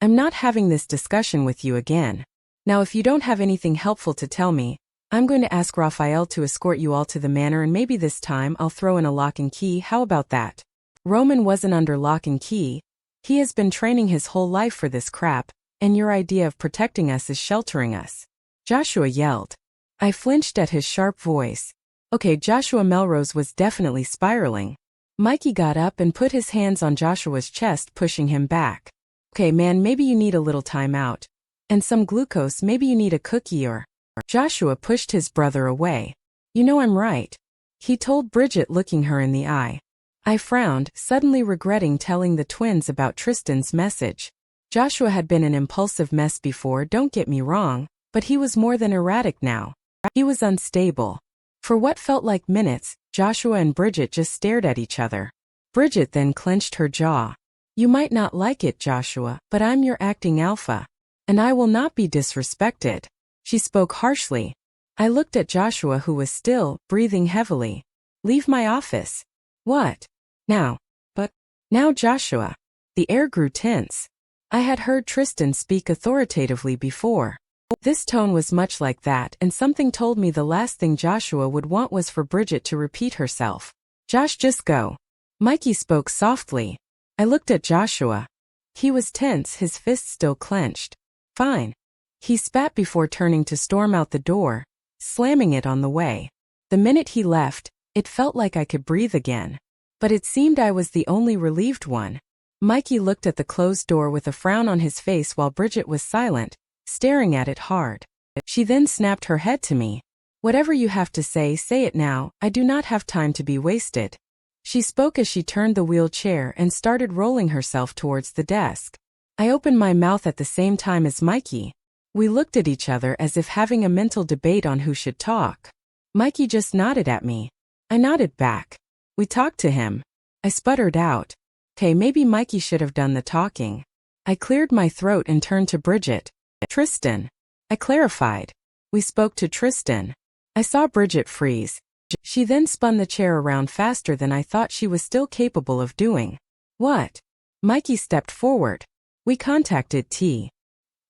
I'm not having this discussion with you again. Now if you don't have anything helpful to tell me, I'm going to ask Raphael to escort you all to the manor, and maybe this time I'll throw in a lock and key. How about that?" Roman wasn't under lock and key. He has been training his whole life for this crap, and your idea of protecting us is sheltering us," Joshua yelled. I flinched at his sharp voice. Okay, Joshua Melrose was definitely spiraling. Mikey got up and put his hands on Joshua's chest, pushing him back. Okay, man, maybe you need a little time out. And some glucose, maybe you need a cookie or... Joshua pushed his brother away. You know I'm right, he told Bridget, looking her in the eye. I frowned, suddenly regretting telling the twins about Tristan's message. Joshua had been an impulsive mess before, don't get me wrong, but he was more than erratic now. He was unstable. For what felt like minutes, Joshua and Bridget just stared at each other. Bridget then clenched her jaw. You might not like it, Joshua, but I'm your acting alpha. And I will not be disrespected. She spoke harshly. I looked at Joshua, who was still, breathing heavily. Leave my office. What? Now. But. Now, Joshua. The air grew tense. I had heard Tristan speak authoritatively before. This tone was much like that, and something told me the last thing Joshua would want was for Bridget to repeat herself. Josh, just go. Mikey spoke softly. I looked at Joshua. He was tense, his fists still clenched. Fine. He spat before turning to storm out the door, slamming it on the way. The minute he left, it felt like I could breathe again. But it seemed I was the only relieved one. Mikey looked at the closed door with a frown on his face while Bridget was silent, staring at it hard. She then snapped her head to me. Whatever you have to say it now, I do not have time to be wasted. She spoke as she turned the wheelchair and started rolling herself towards the desk. I opened my mouth at the same time as Mikey. We looked at each other as if having a mental debate on who should talk. Mikey just nodded at me. I nodded back. We talked to him. I sputtered out. Okay, maybe Mikey should have done the talking. I cleared my throat and turned to Bridget. Tristan. I clarified. We spoke to Tristan. I saw Bridget freeze. She then spun the chair around faster than I thought she was still capable of doing. What? Mikey stepped forward. We contacted T.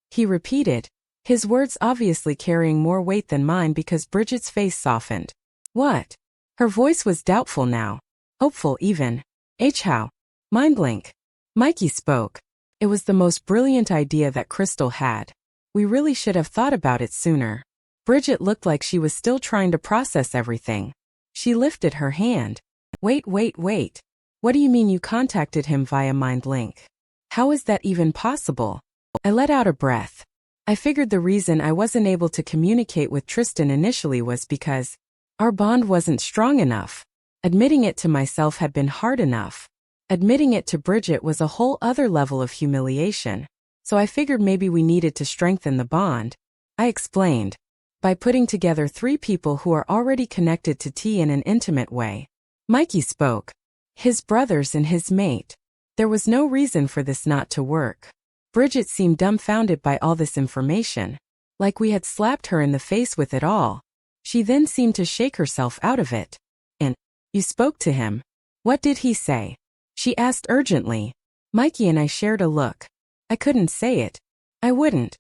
He repeated, his words obviously carrying more weight than mine because Bridget's face softened. What? Her voice was doubtful now. Hopeful even. 𝐊𝐢𝐬𝐑𝐞𝐝. Mindlink. Mikey spoke. It was the most brilliant idea that Crystal had. We really should have thought about it sooner. Bridget looked like she was still trying to process everything. She lifted her hand. Wait. What do you mean you contacted him via Mindlink? How is that even possible? I let out a breath. I figured the reason I wasn't able to communicate with Tristan initially was because our bond wasn't strong enough. Admitting it to myself had been hard enough. Admitting it to Bridget was a whole other level of humiliation. So I figured maybe we needed to strengthen the bond. I explained. By putting together 3 people who are already connected to T in an intimate way. Mikey spoke. His brothers and his mate. There was no reason for this not to work. Bridget seemed dumbfounded by all this information. Like we had slapped her in the face with it all. She then seemed to shake herself out of it. And, you spoke to him. What did he say? She asked urgently. Mikey and I shared a look. I couldn't say it. I wouldn't.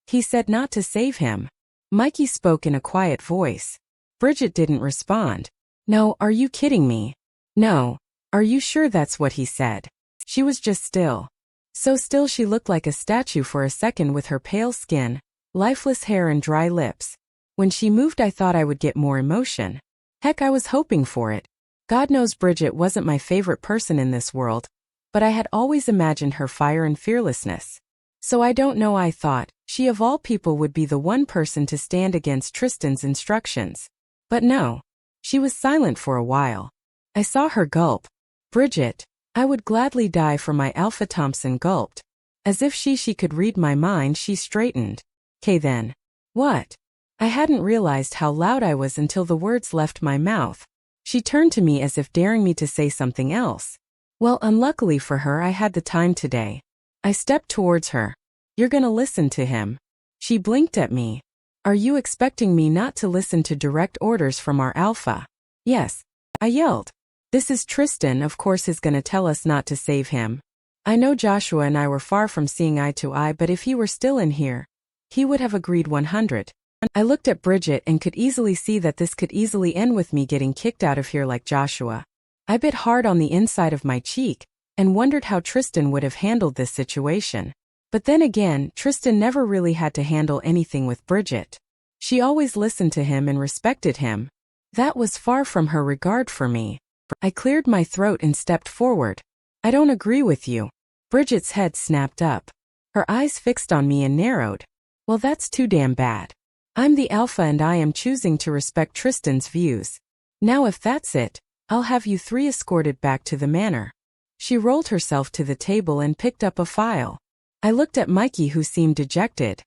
He said not to save him. Mikey spoke in a quiet voice. Bridget didn't respond. No, are you kidding me? No. Are you sure that's what he said? She was just still. So still she looked like a statue for a second with her pale skin, lifeless hair and dry lips. When she moved I thought I would get more emotion. Heck, I was hoping for it. God knows Bridget wasn't my favorite person in this world, but I had always imagined her fire and fearlessness. So I don't know, I thought, she of all people would be the one person to stand against Tristan's instructions. But no. She was silent for a while. I saw her gulp. Bridget, I would gladly die for my Alpha. Thompson gulped. As if she could read my mind, she straightened. Okay then. What? I hadn't realized how loud I was until the words left my mouth. She turned to me as if daring me to say something else. Well, unluckily for her, I had the time today. I stepped towards her. You're gonna listen to him. She blinked at me. Are you expecting me not to listen to direct orders from our Alpha? Yes. I yelled. This is Tristan, of course he's gonna tell us not to save him. I know Joshua and I were far from seeing eye to eye, but if he were still in here, he would have agreed 100. I looked at Bridget and could easily see that this could easily end with me getting kicked out of here like Joshua. I bit hard on the inside of my cheek and wondered how Tristan would have handled this situation. But then again, Tristan never really had to handle anything with Bridget. She always listened to him and respected him. That was far from her regard for me. I cleared my throat and stepped forward. I don't agree with you. Bridget's head snapped up. Her eyes fixed on me and narrowed. Well, that's too damn bad. I'm the alpha and I am choosing to respect Tristan's views. Now if that's it, I'll have you three escorted back to the manor. She rolled herself to the table and picked up a file. I looked at Mikey, who seemed dejected.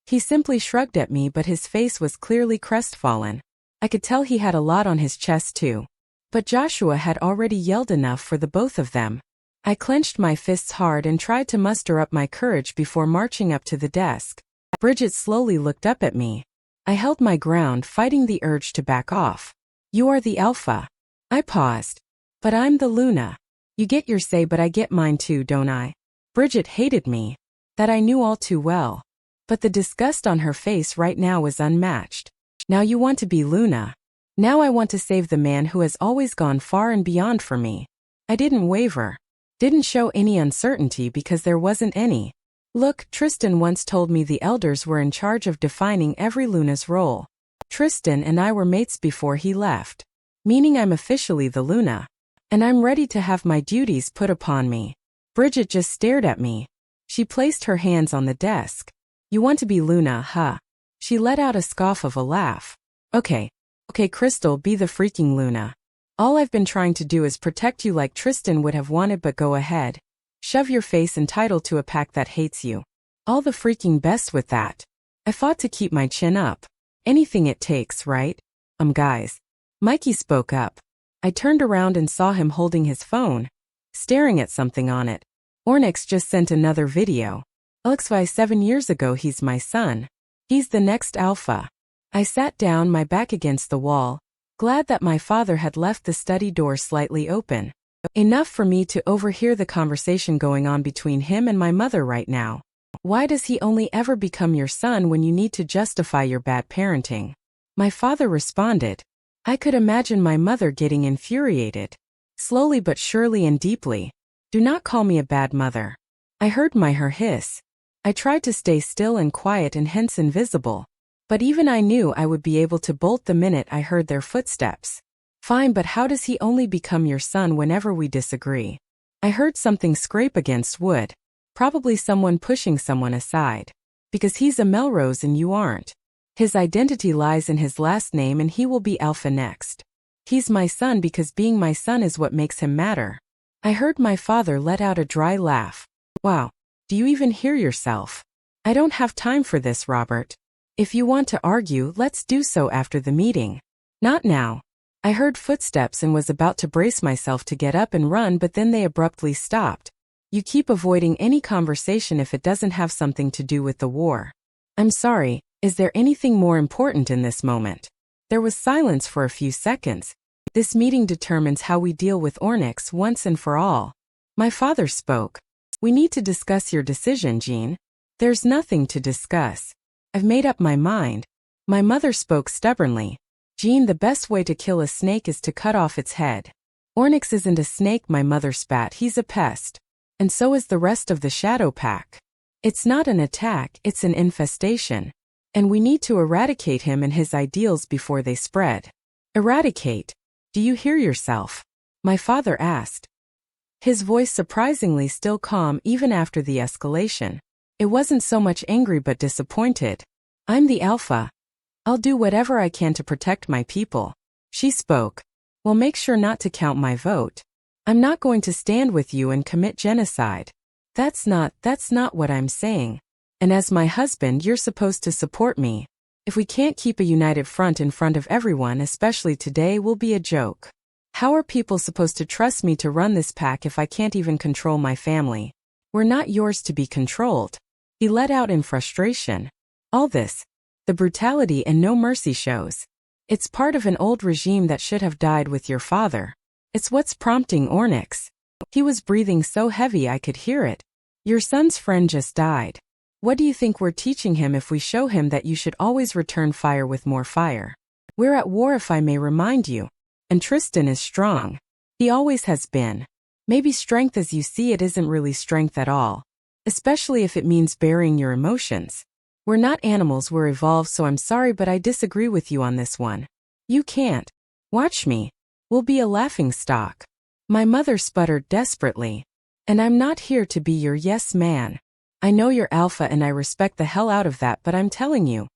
He simply shrugged at me, but his face was clearly crestfallen. I could tell he had a lot on his chest too. But Joshua had already yelled enough for the both of them. I clenched my fists hard and tried to muster up my courage before marching up to the desk. Bridget slowly looked up at me. I held my ground, fighting the urge to back off. You are the alpha. I paused. But I'm the Luna. You get your say, but I get mine too, don't I? Bridget hated me. That I knew all too well. But the disgust on her face right now was unmatched. Now you want to be Luna. Now I want to save the man who has always gone far and beyond for me. I didn't waver. Didn't show any uncertainty because there wasn't any. Look, Tristan once told me the elders were in charge of defining every Luna's role. Tristan and I were mates before he left. Meaning I'm officially the Luna. And I'm ready to have my duties put upon me. Bridget just stared at me. She placed her hands on the desk. You want to be Luna, huh? She let out a scoff of a laugh. Okay, Crystal, be the freaking Luna. All I've been trying to do is protect you like Tristan would have wanted, but go ahead. Shove your face entitled to a pack that hates you. All the freaking best with that. I fought to keep my chin up. Anything it takes, right? Guys. Mikey spoke up. I turned around and saw him holding his phone, staring at something on it. Ornyx just sent another video. 𝐊𝐲𝐬 7 years ago, he's my son. He's the next alpha. I sat down, my back against the wall, glad that my father had left the study door slightly open. Enough for me to overhear the conversation going on between him and my mother right now. Why does he only ever become your son when you need to justify your bad parenting? My father responded. I could imagine my mother getting infuriated. Slowly but surely and deeply. Do not call me a bad mother. I heard her hiss. I tried to stay still and quiet and hence invisible. But even I knew I would be able to bolt the minute I heard their footsteps. Fine, but how does he only become your son whenever we disagree? I heard something scrape against wood. Probably someone pushing someone aside. Because he's a Melrose and you aren't. His identity lies in his last name and he will be alpha next. He's my son because being my son is what makes him matter. I heard my father let out a dry laugh. Wow, do you even hear yourself? I don't have time for this, Robert. If you want to argue, let's do so after the meeting. Not now. I heard footsteps and was about to brace myself to get up and run, but then they abruptly stopped. You keep avoiding any conversation if it doesn't have something to do with the war. I'm sorry, is there anything more important in this moment? There was silence for a few seconds. This meeting determines how we deal with Ornyx once and for all. My father spoke. We need to discuss your decision, Jean. There's nothing to discuss. I've made up my mind. My mother spoke stubbornly. Jean, the best way to kill a snake is to cut off its head. Ornyx isn't a snake, my mother spat. He's a pest. And so is the rest of the Shadow Pack. It's not an attack, it's an infestation. And we need to eradicate him and his ideals before they spread. Eradicate? Do you hear yourself? My father asked. His voice surprisingly still calm even after the escalation. It wasn't so much angry but disappointed. I'm the alpha. I'll do whatever I can to protect my people. She spoke. Well, make sure not to count my vote. I'm not going to stand with you and commit genocide. That's not what I'm saying. And as my husband, you're supposed to support me. If we can't keep a united front in front of everyone, especially today, will be a joke. How are people supposed to trust me to run this pack if I can't even control my family? We're not yours to be controlled. He let out in frustration. All this, the brutality and no mercy shows. It's part of an old regime that should have died with your father. It's what's prompting Ornyx. He was breathing so heavy I could hear it. Your son's friend just died. What do you think we're teaching him if we show him that you should always return fire with more fire? We're at war, if I may remind you. And Tristan is strong. He always has been. Maybe strength as you see it isn't really strength at all. Especially if it means burying your emotions. We're not animals, we're evolved, so I'm sorry but I disagree with you on this one. You can't. Watch me. We'll be a laughingstock. My mother sputtered desperately. And I'm not here to be your yes man. I know you're alpha and I respect the hell out of that, but I'm telling you,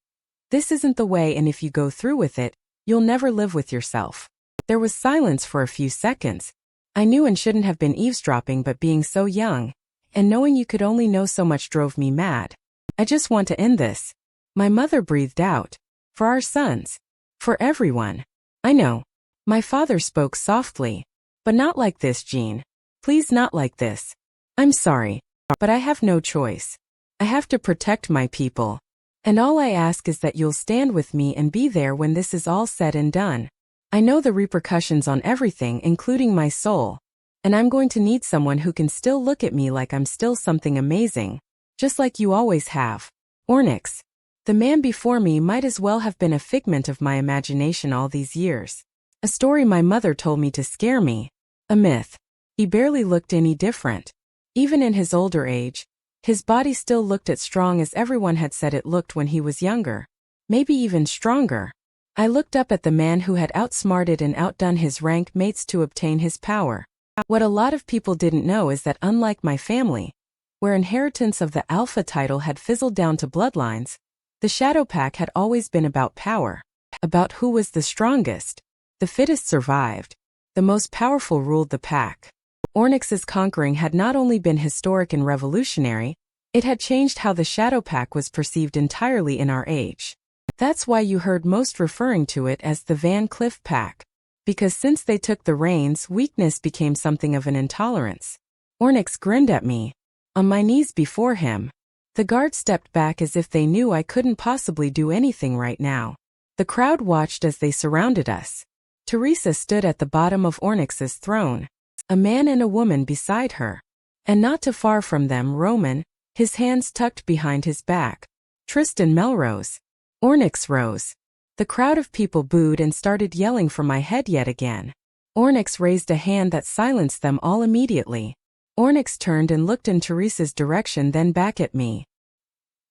this isn't the way, and if you go through with it, you'll never live with yourself. There was silence for a few seconds. I knew and shouldn't have been eavesdropping, but being so young, and knowing you could only know so much drove me mad. I just want to end this. My mother breathed out. For our sons. For everyone. I know. My father spoke softly. But not like this, Jean. Please, not like this. I'm sorry. But I have no choice. I have to protect my people. And all I ask is that you'll stand with me and be there when this is all said and done. I know the repercussions on everything, including my soul. And I'm going to need someone who can still look at me like I'm still something amazing. Just like you always have. Ornyx. The man before me might as well have been a figment of my imagination all these years. A story my mother told me to scare me. A myth. He barely looked any different. Even in his older age, his body still looked as strong as everyone had said it looked when he was younger. Maybe even stronger. I looked up at the man who had outsmarted and outdone his rank mates to obtain his power. What a lot of people didn't know is that unlike my family, where inheritance of the alpha title had fizzled down to bloodlines, the Shadow Pack had always been about power. About who was the strongest. The fittest survived. The most powerful ruled the pack. Ornyx's conquering had not only been historic and revolutionary, it had changed how the Shadow Pack was perceived entirely in our age. That's why you heard most referring to it as the Van Cliff Pack. Because since they took the reins, weakness became something of an intolerance. Ornyx grinned at me. On my knees before him. The guards stepped back as if they knew I couldn't possibly do anything right now. The crowd watched as they surrounded us. Teresa stood at the bottom of Ornyx's throne. A man and a woman beside her. And not too far from them, Roman, his hands tucked behind his back. Tristan Melrose. Ornyx rose. The crowd of people booed and started yelling for my head yet again. Ornyx raised a hand that silenced them all immediately. Ornyx turned and looked in Teresa's direction, then back at me.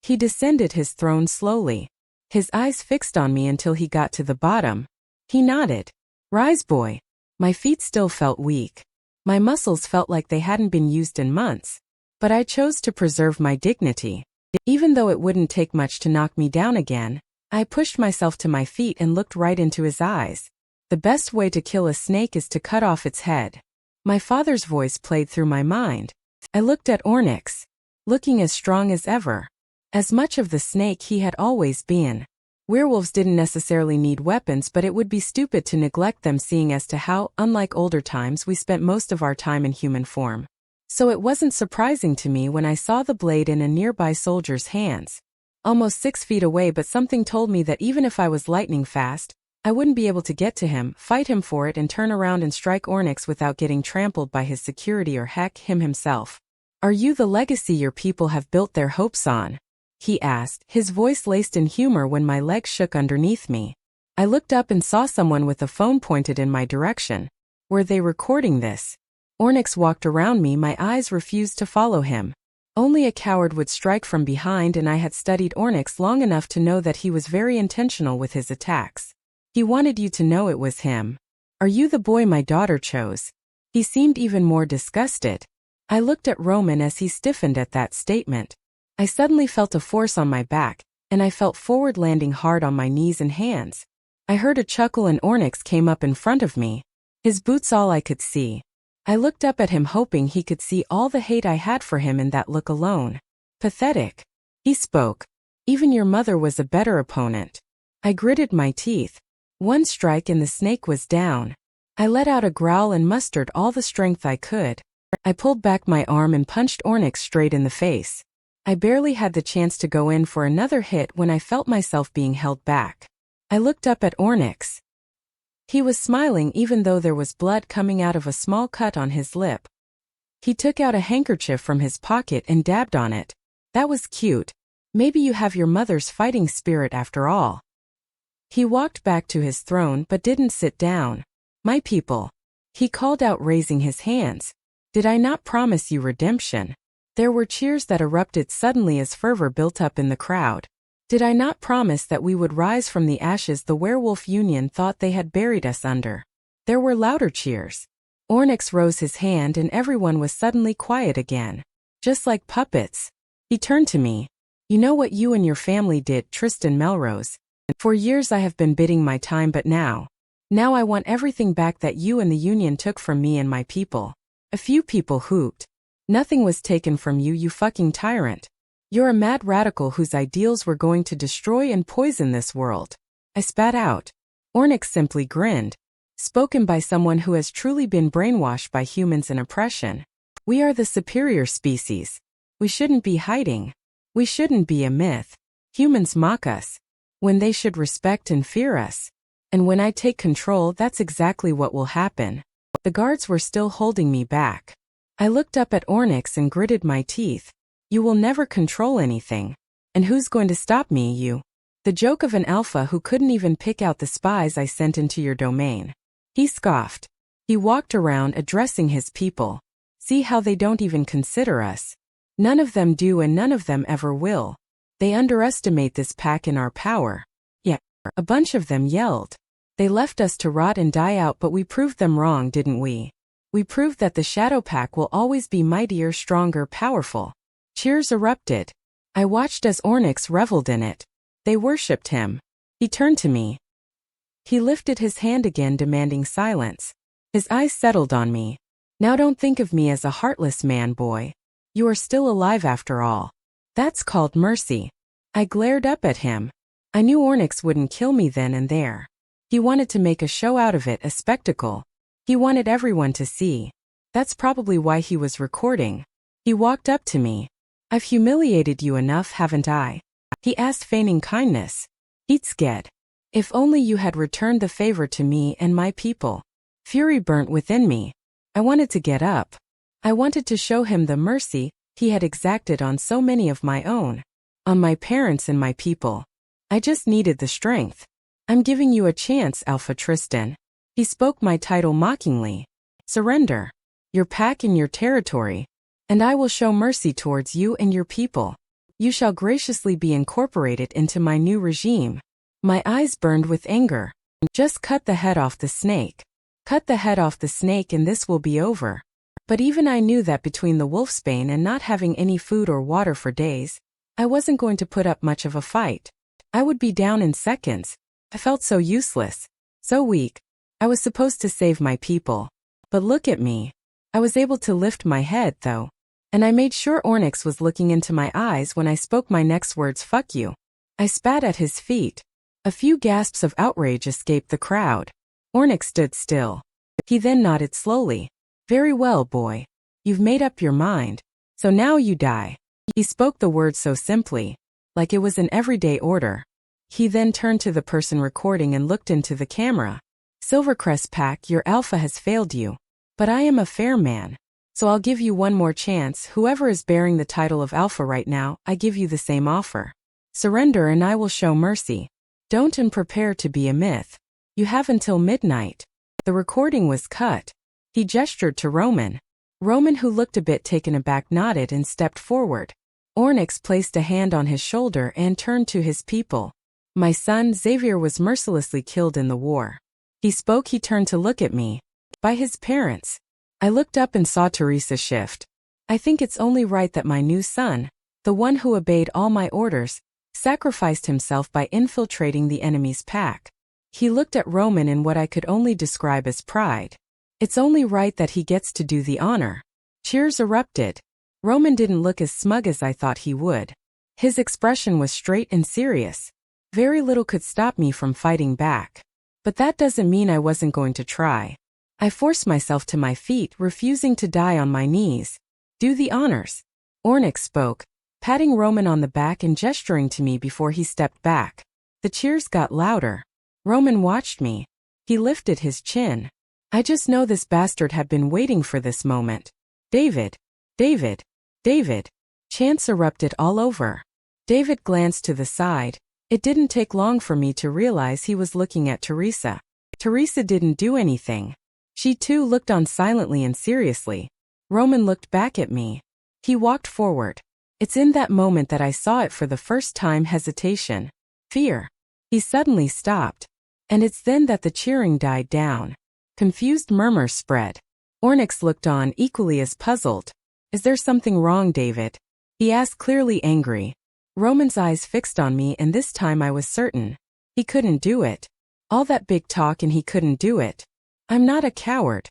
He descended his throne slowly. His eyes fixed on me until he got to the bottom. He nodded. Rise, boy. My feet still felt weak. My muscles felt like they hadn't been used in months. But I chose to preserve my dignity. Even though it wouldn't take much to knock me down again, I pushed myself to my feet and looked right into his eyes. The best way to kill a snake is to cut off its head. My father's voice played through my mind. I looked at Ornyx, looking as strong as ever. As much of the snake he had always been. Werewolves didn't necessarily need weapons, but it would be stupid to neglect them, seeing as to how, unlike older times, we spent most of our time in human form. So it wasn't surprising to me when I saw the blade in a nearby soldier's hands. Almost 6 feet away, but something told me that even if I was lightning fast, I wouldn't be able to get to him, fight him for it, and turn around and strike Ornyx without getting trampled by his security or heck, him himself. Are you the legacy your people have built their hopes on? He asked, his voice laced in humor when my legs shook underneath me. I looked up and saw someone with a phone pointed in my direction. Were they recording this? Ornyx walked around me, my eyes refused to follow him. Only a coward would strike from behind, and I had studied Ornyx long enough to know that he was very intentional with his attacks. He wanted you to know it was him. Are you the boy my daughter chose? He seemed even more disgusted. I looked at Roman as he stiffened at that statement. I suddenly felt a force on my back, and I felt forward, landing hard on my knees and hands. I heard a chuckle and Ornyx came up in front of me. His boots all I could see. I looked up at him, hoping he could see all the hate I had for him in that look alone. Pathetic. He spoke. Even your mother was a better opponent. I gritted my teeth. One strike and the snake was down. I let out a growl and mustered all the strength I could. I pulled back my arm and punched Ornyx straight in the face. I barely had the chance to go in for another hit when I felt myself being held back. I looked up at Ornyx. He was smiling even though there was blood coming out of a small cut on his lip. He took out a handkerchief from his pocket and dabbed on it. That was cute. Maybe you have your mother's fighting spirit after all. He walked back to his throne but didn't sit down. My people. He called out, raising his hands. Did I not promise you redemption? There were cheers that erupted suddenly as fervor built up in the crowd. Did I not promise that we would rise from the ashes the werewolf union thought they had buried us under? There were louder cheers. Ornyx rose his hand and everyone was suddenly quiet again. Just like puppets. He turned to me. You know what you and your family did, Tristan Melrose. For years I have been biding my time, but now I want everything back that you and the Union took from me and my people. A few people hooped. Nothing was taken from you, you fucking tyrant. You're a mad radical whose ideals were going to destroy and poison this world. I spat out. Ornyx simply grinned. Spoken by someone who has truly been brainwashed by humans and oppression. We are the superior species. We shouldn't be hiding. We shouldn't be a myth. Humans mock us when they should respect and fear us. And when I take control, that's exactly what will happen. The guards were still holding me back. I looked up at Ornyx and gritted my teeth. You will never control anything. And who's going to stop me, you? The joke of an alpha who couldn't even pick out the spies I sent into your domain. He scoffed. He walked around addressing his people. See how they don't even consider us. None of them do and none of them ever will. They underestimate this pack and our power. Yeah, a bunch of them yelled. They left us to rot and die out, but we proved them wrong, didn't we? We proved that the Shadow Pack will always be mightier, stronger, powerful. Cheers erupted. I watched as Ornyx reveled in it. They worshipped him. He turned to me. He lifted his hand again, demanding silence. His eyes settled on me. Now don't think of me as a heartless man, boy. You are still alive after all. That's called mercy. I glared up at him. I knew Ornyx wouldn't kill me then and there. He wanted to make a show out of it, a spectacle. He wanted everyone to see. That's probably why he was recording. He walked up to me. I've humiliated you enough, haven't I? He asked, feigning kindness. 𝐿𝐷𝐷𝐿. If only you had returned the favor to me and my people. Fury burnt within me. I wanted to get up. I wanted to show him the mercy he had exacted on so many of my own. On my parents and my people. I just needed the strength. I'm giving you a chance, Alpha Tristan. He spoke my title mockingly. Surrender. Your pack and your territory. And I will show mercy towards you and your people. You shall graciously be incorporated into my new regime. My eyes burned with anger. Just cut the head off the snake. Cut the head off the snake and this will be over. But even I knew that between the wolfsbane and not having any food or water for days, I wasn't going to put up much of a fight. I would be down in seconds. I felt so useless. So weak. I was supposed to save my people. But look at me. I was able to lift my head, though. And I made sure Ornyx was looking into my eyes when I spoke my next words, fuck you. I spat at his feet. A few gasps of outrage escaped the crowd. Ornyx stood still. He then nodded slowly. Very well, boy. You've made up your mind. So now you die. He spoke the words so simply, like it was an everyday order. He then turned to the person recording and looked into the camera. Silvercrest Pack, your alpha has failed you. But I am a fair man. So I'll give you one more chance. Whoever is bearing the title of alpha right now, I give you the same offer. Surrender and I will show mercy. Don't and prepare to be a myth. You have until midnight. The recording was cut. He gestured to Roman. Roman, who looked a bit taken aback, nodded and stepped forward. Ornyx placed a hand on his shoulder and turned to his people. My son, 𝐿𝐤𝐴𝐵, was mercilessly killed in the war. He spoke. He turned to look at me. By his parents. I looked up and saw Teresa shift. I think it's only right that my new son, the one who obeyed all my orders, sacrificed himself by infiltrating the enemy's pack. He looked at Roman in what I could only describe as pride. It's only right that he gets to do the honor. Cheers erupted. Roman didn't look as smug as I thought he would. His expression was straight and serious. Very little could stop me from fighting back. But that doesn't mean I wasn't going to try. I forced myself to my feet, refusing to die on my knees. Do the honors. Ornyx spoke, patting Roman on the back and gesturing to me before he stepped back. The cheers got louder. Roman watched me. He lifted his chin. I just know this bastard had been waiting for this moment. David. David. David. Chants erupted all over. David glanced to the side. It didn't take long for me to realize he was looking at Teresa. Teresa didn't do anything. She too looked on silently and seriously. Roman looked back at me. He walked forward. It's in that moment that I saw it for the first time: hesitation. Fear. He suddenly stopped. And it's then that the cheering died down. Confused murmurs spread. Ornyx looked on, equally as puzzled. Is there something wrong, David? He asked, clearly angry. Roman's eyes fixed on me, and this time I was certain. He couldn't do it. All that big talk and he couldn't do it. I'm not a coward.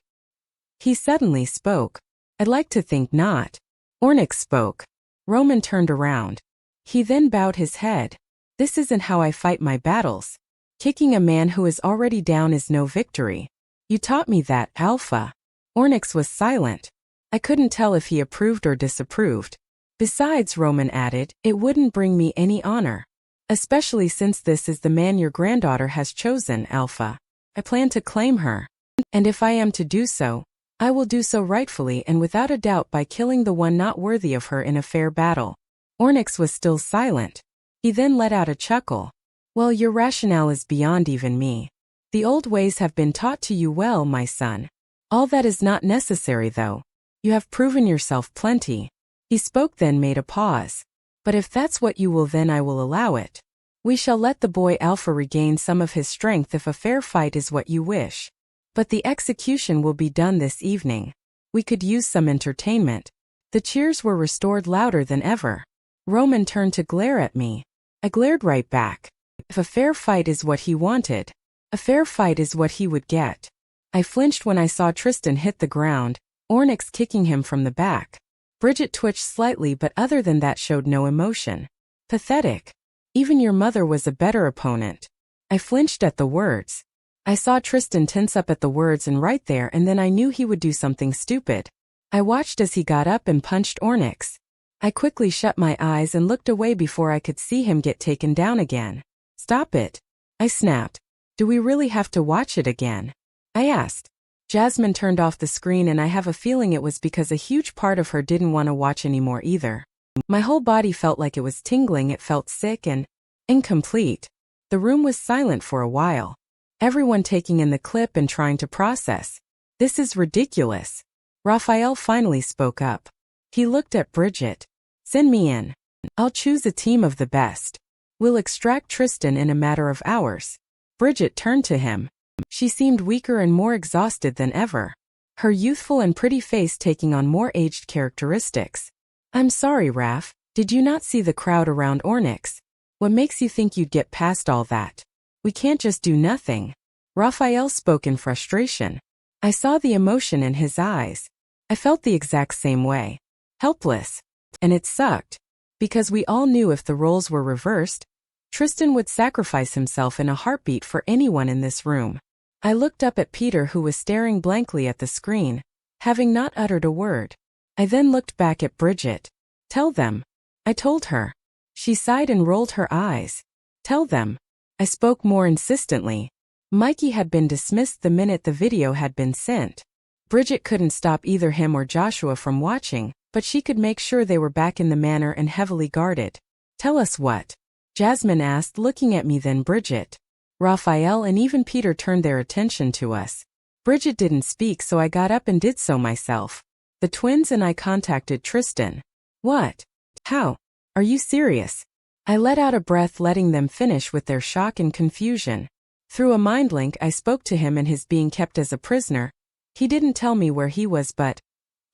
He suddenly spoke. I'd like to think not. Ornyx spoke. Roman turned around. He then bowed his head. This isn't how I fight my battles. Kicking a man who is already down is no victory. You taught me that, Alpha. Ornyx was silent. I couldn't tell if he approved or disapproved. Besides, Roman added, it wouldn't bring me any honor. Especially since this is the man your granddaughter has chosen, Alpha. I plan to claim her. And if I am to do so, I will do so rightfully and without a doubt by killing the one not worthy of her in a fair battle. Ornyx was still silent. He then let out a chuckle. Well, your rationale is beyond even me. The old ways have been taught to you well, my son. All that is not necessary, though. You have proven yourself plenty. He spoke, then made a pause. But if that's what you will, then I will allow it. We shall let the boy Alpha regain some of his strength if a fair fight is what you wish. But the execution will be done this evening. We could use some entertainment. The cheers were restored louder than ever. Roman turned to glare at me. I glared right back. If a fair fight is what he wanted, a fair fight is what he would get. I flinched when I saw Tristan hit the ground, Ornyx kicking him from the back. Bridget twitched slightly, but other than that showed no emotion. Pathetic. Even your mother was a better opponent. I flinched at the words. I saw Tristan tense up at the words, and right there and then I knew he would do something stupid. I watched as he got up and punched Ornyx. I quickly shut my eyes and looked away before I could see him get taken down again. Stop it. I snapped. Do we really have to watch it again? I asked. Jasmine turned off the screen, and I have a feeling it was because a huge part of her didn't want to watch anymore either. My whole body felt like it was tingling. It felt sick and incomplete. The room was silent for a while. Everyone taking in the clip and trying to process. This is ridiculous. Raphael finally spoke up. He looked at Bridget. Send me in. I'll choose a team of the best. We'll extract Tristan in a matter of hours. Bridget turned to him. She seemed weaker and more exhausted than ever. Her youthful and pretty face taking on more aged characteristics. I'm sorry, Raph. Did you not see the crowd around Ornyx? What makes you think you'd get past all that? We can't just do nothing. Raphael spoke in frustration. I saw the emotion in his eyes. I felt the exact same way. Helpless. And it sucked. Because we all knew if the roles were reversed, Tristan would sacrifice himself in a heartbeat for anyone in this room. I looked up at Peter, who was staring blankly at the screen, having not uttered a word. I then looked back at Bridget. Tell them. I told her. She sighed and rolled her eyes. Tell them. I spoke more insistently. Mikey had been dismissed the minute the video had been sent. Bridget couldn't stop either him or Joshua from watching, but she could make sure they were back in the manor and heavily guarded. Tell us what? Jasmine asked, looking at me, then Bridget. Raphael and even Peter turned their attention to us. Bridget didn't speak, so I got up and did so myself. The twins and I contacted Tristan. What? How? Are you serious? I let out a breath, letting them finish with their shock and confusion. Through a mind link, I spoke to him and his being kept as a prisoner. He didn't tell me where he was, but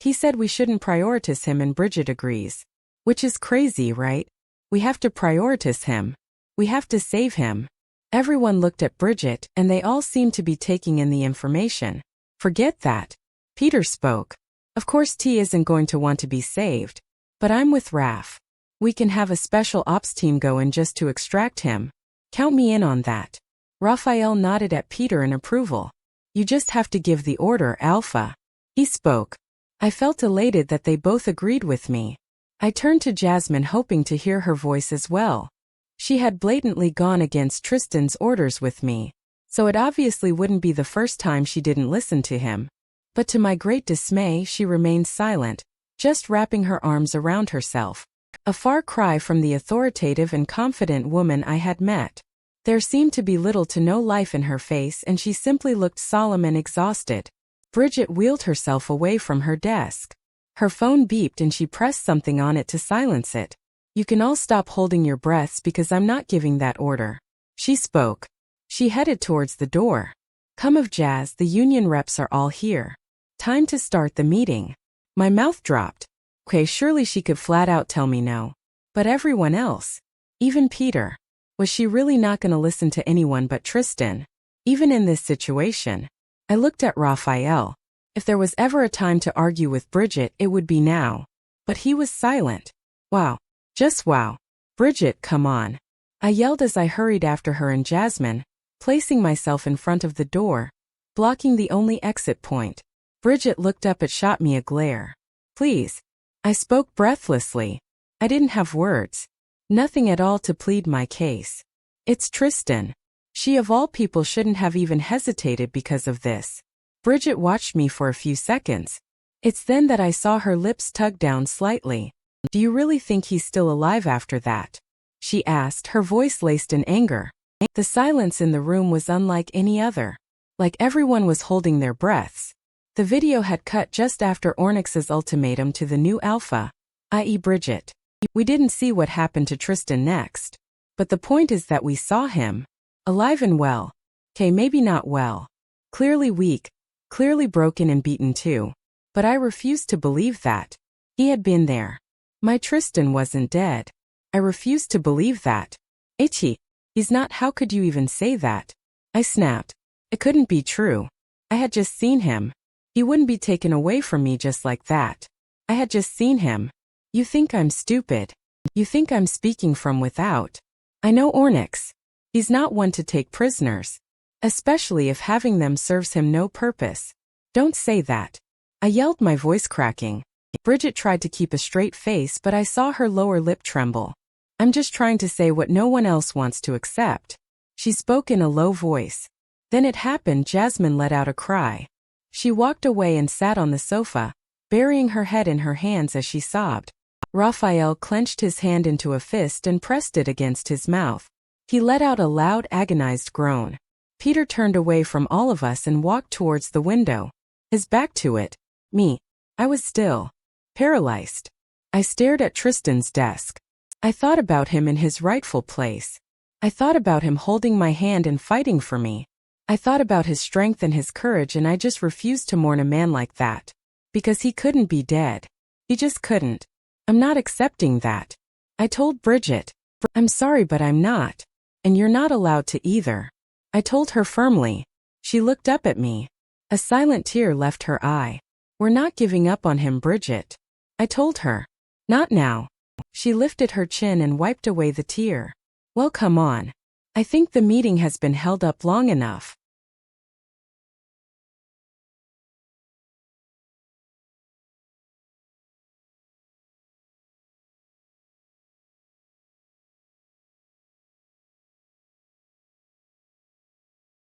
he said we shouldn't prioritize him, and Bridget agrees. Which is crazy, right? We have to prioritize him. We have to save him. Everyone looked at Bridget, and they all seemed to be taking in the information. Forget that. Peter spoke. Of course T isn't going to want to be saved. But I'm with Raph. We can have a special ops team go in just to extract him. Count me in on that. Raphael nodded at Peter in approval. You just have to give the order, Alpha. He spoke. I felt elated that they both agreed with me. I turned to Jasmine, hoping to hear her voice as well. She had blatantly gone against Tristan's orders with me, so it obviously wouldn't be the first time she didn't listen to him. But to my great dismay, she remained silent, just wrapping her arms around herself. A far cry from the authoritative and confident woman I had met. There seemed to be little to no life in her face, and she simply looked solemn and exhausted. Bridget wheeled herself away from her desk. Her phone beeped and she pressed something on it to silence it. You can all stop holding your breaths because I'm not giving that order. She spoke. She headed towards the door. �K𝐼𝐬, the union reps are all here. Time to start the meeting. My mouth dropped. Okay, surely she could flat out tell me no. But everyone else, even Peter, was she really not going to listen to anyone but Tristan? Even in this situation, I looked at Raphael. If there was ever a time to argue with Bridget, it would be now. But he was silent. Wow. Just wow. Bridget, come on. I yelled as I hurried after her and Jasmine, placing myself in front of the door, blocking the only exit point. Bridget looked up and shot me a glare. Please. I spoke breathlessly. I didn't have words. Nothing at all to plead my case. It's Tristan. She of all people shouldn't have even hesitated because of this. Bridget watched me for a few seconds. It's then that I saw her lips tug down slightly. Do you really think he's still alive after that? She asked, her voice laced in anger. The silence in the room was unlike any other. Like everyone was holding their breaths. The video had cut just after Ornyx's ultimatum to the new alpha, i.e. Bridget. We didn't see what happened to Tristan next. But the point is that we saw him. Alive and well. Okay, maybe not well. Clearly weak. Clearly broken and beaten too. But I refused to believe that. He had been there. My Tristan wasn't dead. I refused to believe that. He's not. How could you even say that? I snapped. It couldn't be true. I had just seen him. He wouldn't be taken away from me just like that. I had just seen him. You think I'm stupid. You think I'm speaking from without. I know Ornyx. He's not one to take prisoners. Especially if having them serves him no purpose. Don't say that. I yelled, my voice cracking. Bridget tried to keep a straight face, but I saw her lower lip tremble. I'm just trying to say what no one else wants to accept. She spoke in a low voice. Then it happened. Jasmine let out a cry. She walked away and sat on the sofa, burying her head in her hands as she sobbed. Raphael clenched his hand into a fist and pressed it against his mouth. He let out a loud, agonized groan. Peter turned away from all of us and walked towards the window, his back to it. Me. I was still. Paralyzed. I stared at Tristan's desk. I thought about him in his rightful place. I thought about him holding my hand and fighting for me. I thought about his strength and his courage, and I just refused to mourn a man like that. Because he couldn't be dead. He just couldn't. I'm not accepting that. I told Bridget. I'm sorry, but I'm not. And you're not allowed to either. I told her firmly. She looked up at me. A silent tear left her eye. We're not giving up on him, Bridget. I told her. Not now. She lifted her chin and wiped away the tear. Well, come on. I think the meeting has been held up long enough.